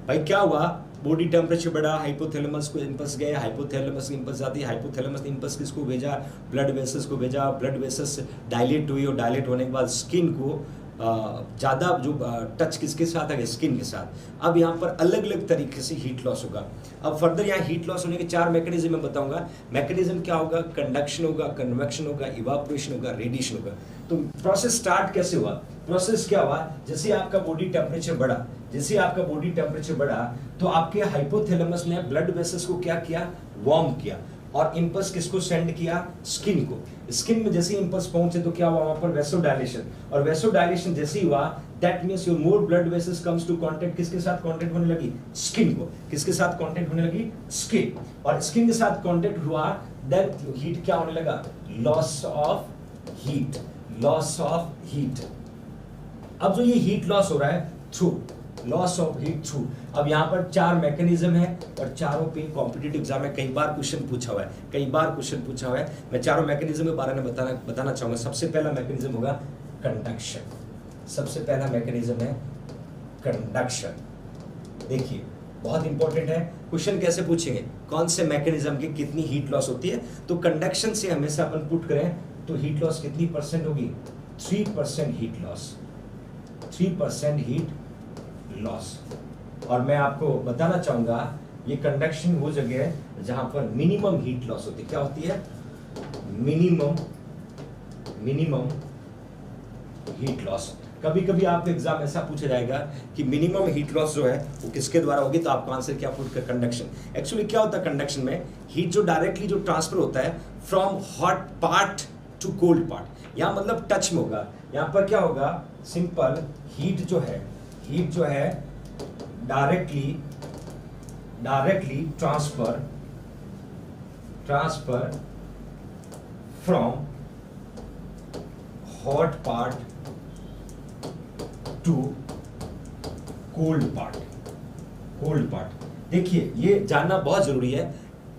Speaker 1: भाई क्या हुआ, बॉडी टेम्परेचर बढ़ा, हाइपोथैलेमस को इंपल्स गया, हाइपोथैलेमस इंपल्स आती है, हाइपोथैलेमस इंपल्स किसको भेजा, ब्लड वेसल्स को भेजा, ब्लड वेसल्स डायलेट हुई और डायलेट होने के बाद स्किन को ज़्यादा जो टच किसके साथ है, स्किन के साथ। अब यहाँ पर अलग अलग तरीके से हीट लॉस होगा। अब फर्दर यहाँ हीट लॉस होने के 4 मैकेनिज्म मैं बताऊंगा। मैकेनिज्म क्या होगा, कंडक्शन होगा, कन्वेक्शन होगा, इवापोरेशन होगा, रेडिएशन होगा। तो प्रोसेस स्टार्ट कैसे हुआ, प्रोसेस क्या हुआ, जैसे आपका बॉडी टेम्परेचर बढ़ा, जैसे आपका बॉडी टेम्परेचर बढ़ा तो आपके हाइपोथैलेमस ने ब्लड वेसल्स को क्या किया, वार्म किया और इंपल्स किसको सेंड किया, स्किन को। स्किन में जैसे इंपल्स पहुंचे तो क्या हुआ, वहां पर वेसोडाइलेशन, और वेसोडाइलेशन जैसे ही हुआ that means your more blood vessels comes to contact, किसके साथ कांटेक्ट होने लगी, स्किन को। किसके साथ कांटेक्ट होने लगी, स्किन। और स्किन के साथ कांटेक्ट हुआ देन हीट क्या होने लगा, loss of heat, loss of heat. अब जो ये हीट लॉस हो रहा है through loss of heat through, अब यहाँ पर 4 मैकेनिज्म है और चारों पे कॉम्पिटिटिव एग्जाम में कई बार क्वेश्चन पूछा हुआ है, कई बार क्वेश्चन पूछा हुआ है। मैं चारों मैकेनिज्म के बारे में बताना चाहूंगा। सबसे पहला मैकेनिज्म होगा कंडक्शन, सबसे पहला मैकेनिज्म है कंडक्शन। देखिए बहुत इंपॉर्टेंट है, क्वेश्चन कैसे पूछेंगे, कौन से मैकेनिज्म की कितनी हीट लॉस होती है। तो कंडक्शन से हमेशा अपन पुट करें तो हीट लॉस कितनी परसेंट होगी, 3% हीट लॉस, 3% हीट लॉस। और मैं आपको बताना चाहूंगा ये कंडक्शन वो जगह है जहां पर मिनिमम हीट लॉस होती है। क्या होती है, मिनिमम हीट लॉस। कभी कभी आपको एग्जाम ऐसा पूछा जाएगा कि मिनिमम हीट लॉस जो है वो किसके द्वारा होगी, तो आपका आंसर क्या पुट कर, कंडक्शन। एक्चुअली क्या होता है कंडक्शन में, हीट जो डायरेक्टली जो ट्रांसफर होता है from hot part two cold part, यहाँ मतलब टच में होगा। यहाँ पर क्या होगा, सिंपल हीट जो है directly transfer from hot part two cold part. देखिए ये जानना बहुत जरूरी है,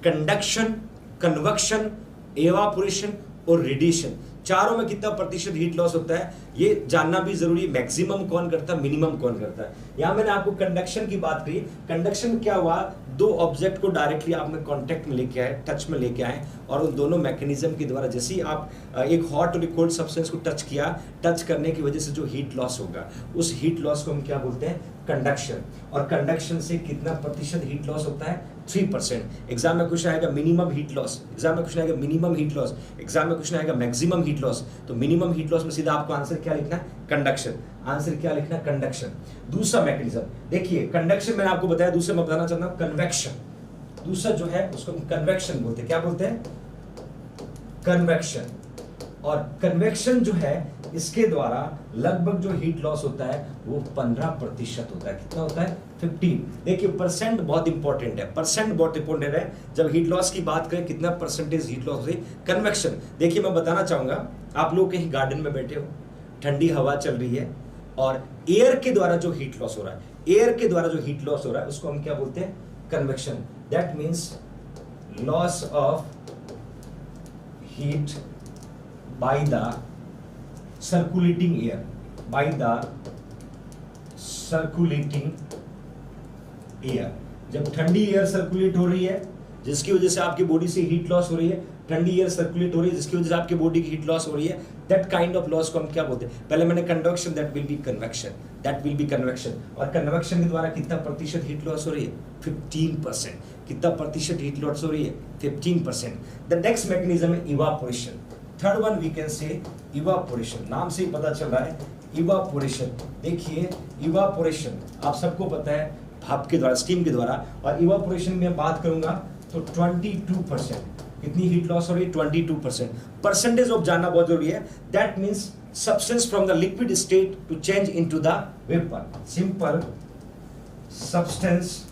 Speaker 1: कंडक्शन, कन्वेक्शन, एवापोरेशन और रेडिएशन, चारों में कितना प्रतिशत हीट लॉस होता है ये जानना भी जरूरी है। मैक्सिमम कौन करता है, मिनिमम कौन करता है। यहां मैंने आपको कंडक्शन की बात करी। कंडक्शन क्या हुआ, 2 ऑब्जेक्ट को डायरेक्टली आपने कांटेक्ट में लेके आए, टच में लेके आए, और उन दोनों मैकेनिज्म के द्वारा जैसे ही आप एक हॉट और एक कोल्ड सब्सटेंस को टच किया, टच करने की वजह से जो हीट लॉस होगा उस हीट लॉस को हम क्या बोलते हैं, कंडक्शन। और कंडक्शन से कितना प्रतिशत हीट लॉस होता है, 3%। एग्जाम में क्वेश्चन आएगा मिनिमम हीट लॉस, एग्जाम में क्वेश्चन आएगा मिनिमम हीट लॉस, एग्जाम में क्वेश्चन आएगा मैक्सिमम हीट लॉस। तो मिनिमम हीट लॉस में सीधा आपको आंसर क्या लिखना है, कंडक्शन। आंसर क्या लिखना है, कंडक्शन। दूसरा मैकेनिज्म देखिए, कंडक्शन मैंने आपको बताया, दूसरा मैं बताना चाहता हूं कन्वेक्शन। दूसरा जो है उसको हम कन्वेक्शन बोलते हैं। क्या बोलते हैं, कन्वेक्शन। और कन्वेक्शन जो है इसके द्वारा लगभग जो हीट लॉस होता है वो 15% होता है। कितना होता है, 15। देखिए परसेंट बहुत इंपॉर्टेंट है, परसेंट बहुत इंपॉर्टेंट है। जब हीट लॉस की बात करें कितना परसेंटेज हीट लॉस होती है, कन्वेक्शन। देखिए मैं बताना चाहूंगा, आप लोग कहीं गार्डन में बैठे हो, ठंडी हवा चल रही है और एयर के द्वारा जो हीट लॉस हो रहा है, एयर के द्वारा जो हीट लॉस हो रहा है उसको हम क्या बोलते हैं, convection. That means loss of heat by the circulating air, by the circulating air। जब ठंडी एयर सर्कुलेट हो रही है जिसकी वजह से आपकी बॉडी से हीट लॉस हो रही है, ठंडी एयर सर्कुलेट हो रही है जिसकी वजह से आपकी बॉडी की हीट लॉस हो रही है, दैट काइंड ऑफ लॉस को हम क्या बोलते हैं, पहले मैंने conduction, that will B convection, that will B convection. और कन्वेक्शन के द्वारा कितना प्रतिशत हीट लॉस हो रही है, 15%। कितना प्रतिशत हीट लॉस हो रही है, 15%। द नेक्स्ट मैकेनिज्म है evaporation. Third one we can say evaporation. नाम से ही पता चल रहा है इवापोरेशन। देखिए इवापोरेशन आप सबको पता है, भाप के द्वारा, स्टीम के द्वारा। और इवापोरेशन में बात करूंगा तो 22%। कितनी हीट लॉस हो रही है, 22%। परसेंटेज ऑफ जानना बहुत जरूरी है। That means substance from the liquid state to change into the vapour. Simple, substance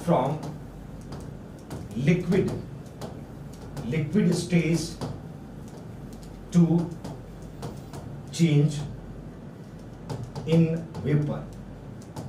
Speaker 1: from liquid stage to change in vapor।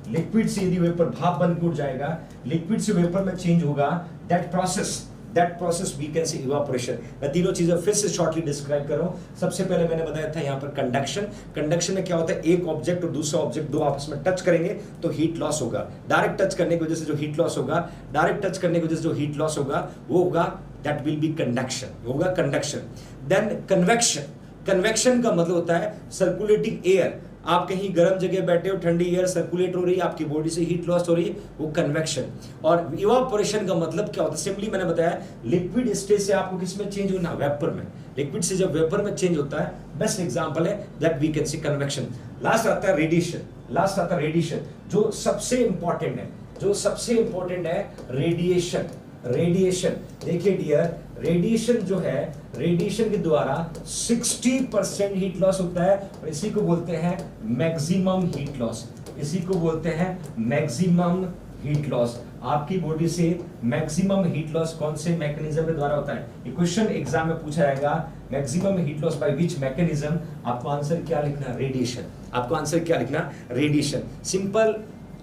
Speaker 1: Liquid से यदि वेपर भाप बन के उठ जाएगा, लिक्विड से वेपर में चेंज होगा, that process that process we can say evaporation. मैं तीनों चीजें फिर से शॉर्टली डिस्क्राइब कर रहा हूं। सबसे पहले मैंने बताया था यहाँ पर कंडक्शन। कंडक्शन में क्या होता है, एक ऑब्जेक्ट और दूसरा ऑब्जेक्ट दो आपस में टच करेंगे तो हीट लॉस होगा। डायरेक्ट टच करने की वजह से जो हीट लॉस होगा, डायरेक्ट टच करने की वजह से जो हीट लॉस होगा वो होगा दैट विल बी कंडक्शन, होगा कंडक्शन। Then convection. कन्वेक्शन का मतलब होता है सर्कुलेटिंग एयर। आप कहीं गर्म जगह बैठे हो, ठंडी एयर सर्कुलेट हो रही है, आपकी बॉडी से हीट लॉस हो रही है, वो कन्वेक्शन। और इवापोरेशन का मतलब क्या होता है, सिंपली मैंने बताया लिक्विड स्टेज से आपको किसमें चेंज होना, वेपर में। लिक्विड से जब वेपर में चेंज होता है, बेस्ट एग्जांपल है that we can see convection. Last आता है रेडिएशन। लास्ट आता है रेडिएशन, जो सबसे इंपॉर्टेंट है, जो सबसे इंपॉर्टेंट है रेडिएशन। रेडिएशन देखिए डियर, रेडिएशन जो है, रेडिएशन के द्वारा 60% हीट लॉस होता है और इसी को बोलते हैं मैक्सिमम हीट लॉस। इसी को बोलते हैं मैक्सिमम हीट लॉस। आपकी बॉडी से मैक्सिमम हीट लॉस कौन से मैकेनिज्म के द्वारा होता है, ये क्वेश्चन एग्जाम में पूछा जाएगा। Maximum heat loss by which mechanism, आपको आंसर क्या लिखना, रेडिएशन। आपको आंसर क्या लिखना, radiation. Simple,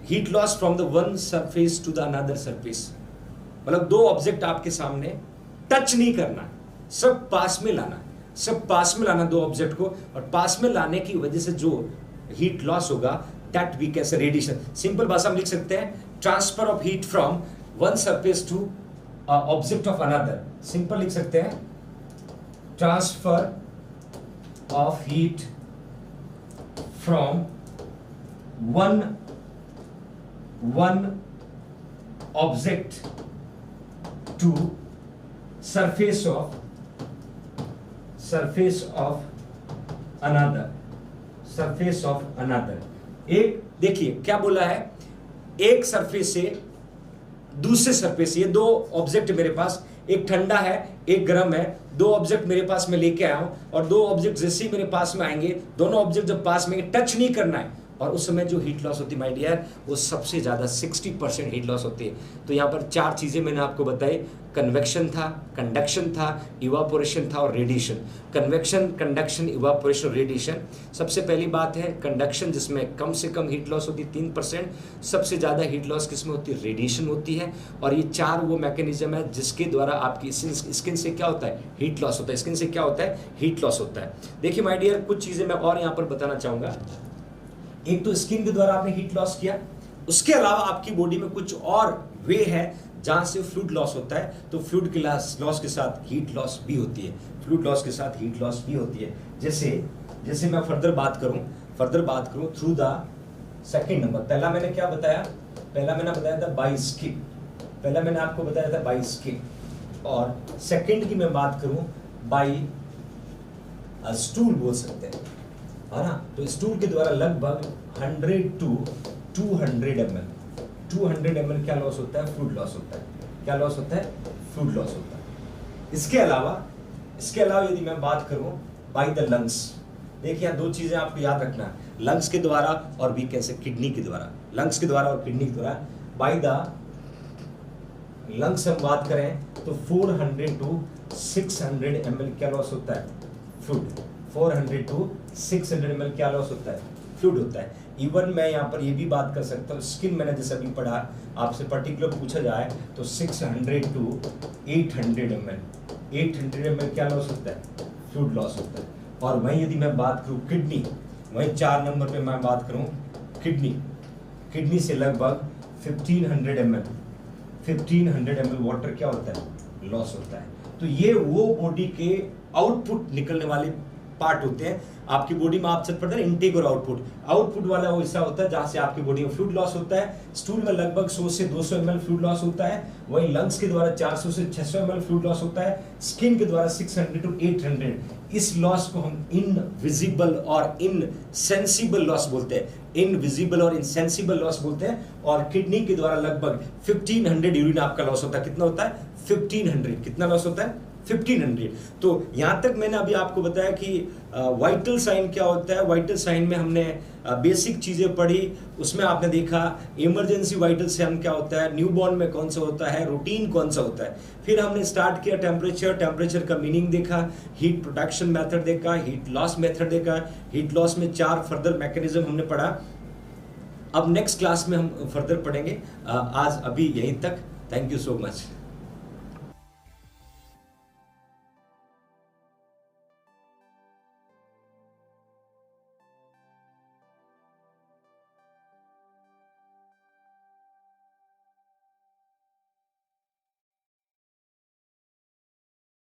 Speaker 1: heat loss from the one surface to the another surface, मतलब दो ऑब्जेक्ट आपके सामने, टच नहीं करना, सब पास में लाना, सब पास में लाना दो ऑब्जेक्ट को, और पास में लाने की वजह से जो हीट लॉस होगा that we can say radiation. Simple भाषा में लिख सकते हैं transfer of heat from one surface to object of another. Simple लिख सकते हैं transfer of heat from one object to surface of another। एक देखिए क्या बोला है, एक सरफेस से दूसरे सरफेस, ये दो ऑब्जेक्ट मेरे पास, एक ठंडा है एक गर्म है, दो ऑब्जेक्ट मेरे पास में लेके आया हूं, और दो ऑब्जेक्ट जैसे ही मेरे पास में आएंगे, दोनों ऑब्जेक्ट जब पास में, टच नहीं करना है, और उस समय जो हीट लॉस होती है माय डियर, वो सबसे ज्यादा 60% हीट लॉस होती है। तो यहाँ पर चार चीजें मैंने आपको बताई, कन्वेक्शन था, कंडक्शन था, इवापोरेशन था और radiation. Convection, conduction, evaporation, radiation. सबसे पहली बात है कंडक्शन, जिसमें कम से कम हीट लॉस होती है 3%, सबसे ज्यादा हीट लॉस किसमें होती है, रेडिएशन होती है। और ये चार वो मैकेनिज्म है जिसके द्वारा आपकी स्किन से क्या होता है, हीट लॉस होता है। स्किन से क्या होता है, हीट लॉस होता है। देखिए माय डियर, कुछ चीजें मैं और यहाँ पर बताना चाहूंगा। एक तो स्किन के द्वारा आपने हीट लॉस किया, उसके अलावा आपकी बॉडी में कुछ और वे है जहां से फ्लूइड लॉस होता है, तो फ्लूइड के लॉस के साथ हीट लॉस भी होती है, फ्लूइड लॉस के साथ हीट लॉस भी होती है। जैसे मैं फर्दर बात करूं थ्रू द सेकंड नंबर। पहला मैंने क्या बताया, पहला मैंने बताया था बाय स्किन, पहला मैंने आपको बताया था बाय स्किन। और सेकंड की मैं बात करूं बाय स्टूल बोल सकते हैं, है ना। तो स्टूल के द्वारा लगभग 100 to 200 ml क्या लॉस होता है, फ्लूइड लॉस होता है। क्या लॉस होता है, फ्लूइड लॉस होता है। इसके अलावा यदि मैं बात करूं बाय द लंग्स, देखिए दो चीजें आपको याद रखना है, लंग्स के द्वारा और वी कैन से किडनी के द्वारा। लंग्स के द्वारा और किडनी के द्वारा। बाय द लंग्स हम बात करें तो 400 to 600 ml क्या लॉस होता है, फ्लूइड। 400 to 600 ml क्या लॉस होता है, फ्लूइड होता है। इवन मैं यहाँ पर ये भी बात कर सकता हूँ, स्किन मैंने जैसे अभी पढ़ा, आपसे पर्टिकुलर पूछा जाए तो 600 to 800 ml, 800 ml क्या लॉस होता है, फ्लूइड लॉस होता है। और वहीं यदि मैं बात करूँ किडनी, वहीं 4 नंबर पे मैं बात करूँ किडनी से लगभग 1500 ml वाटर क्या होता है, लॉस होता है। तो ये वो बॉडी के आउटपुट निकलने वाले पार्ट होते हैं। आपकी बॉडी में आप चल पड़ता है इनटेक और आउटपुट वाला वो हिस्सा होता है जहां से आपकी बॉडी में फ्लूइड लॉस होता है। स्टूल में लगभग 100 से 200 ml फ्लूइड लॉस होता है, वहीं लंग्स के द्वारा 400 से 600 ml फ्लूइड लॉस होता है, स्किन के द्वारा 600 to 800। इस लॉस को हम इनविजिबल और इनसेंसिबल लॉस बोलते हैं, इनविजिबल और इनसेंसिबल लॉस बोलते हैं। और किडनी के द्वारा लगभग 1500 यूरिन आपका लॉस होता है। कितना होता है, 1500। कितना लॉस होता है, 1500। तो यहां तक मैंने अभी आपको बताया कि वाइटल साइन क्या होता है। वाइटल साइन में हमने बेसिक चीजें पढ़ी, उसमें आपने देखा इमरजेंसी वाइटल साइन क्या होता है, न्यूबॉर्न में कौन सा होता है, रूटीन कौन सा होता है। फिर हमने स्टार्ट किया टेम्परेचर का मीनिंग देखा, हीट प्रोटेक्शन मेथड देखा, हीट लॉस मेथड देखा। हीट लॉस में 4 फर्दर मैकेनिज्म हमने पढ़ा। अब नेक्स्ट क्लास में हम फर्दर पढ़ेंगे। आज अभी यहीं तक। Thank you so much.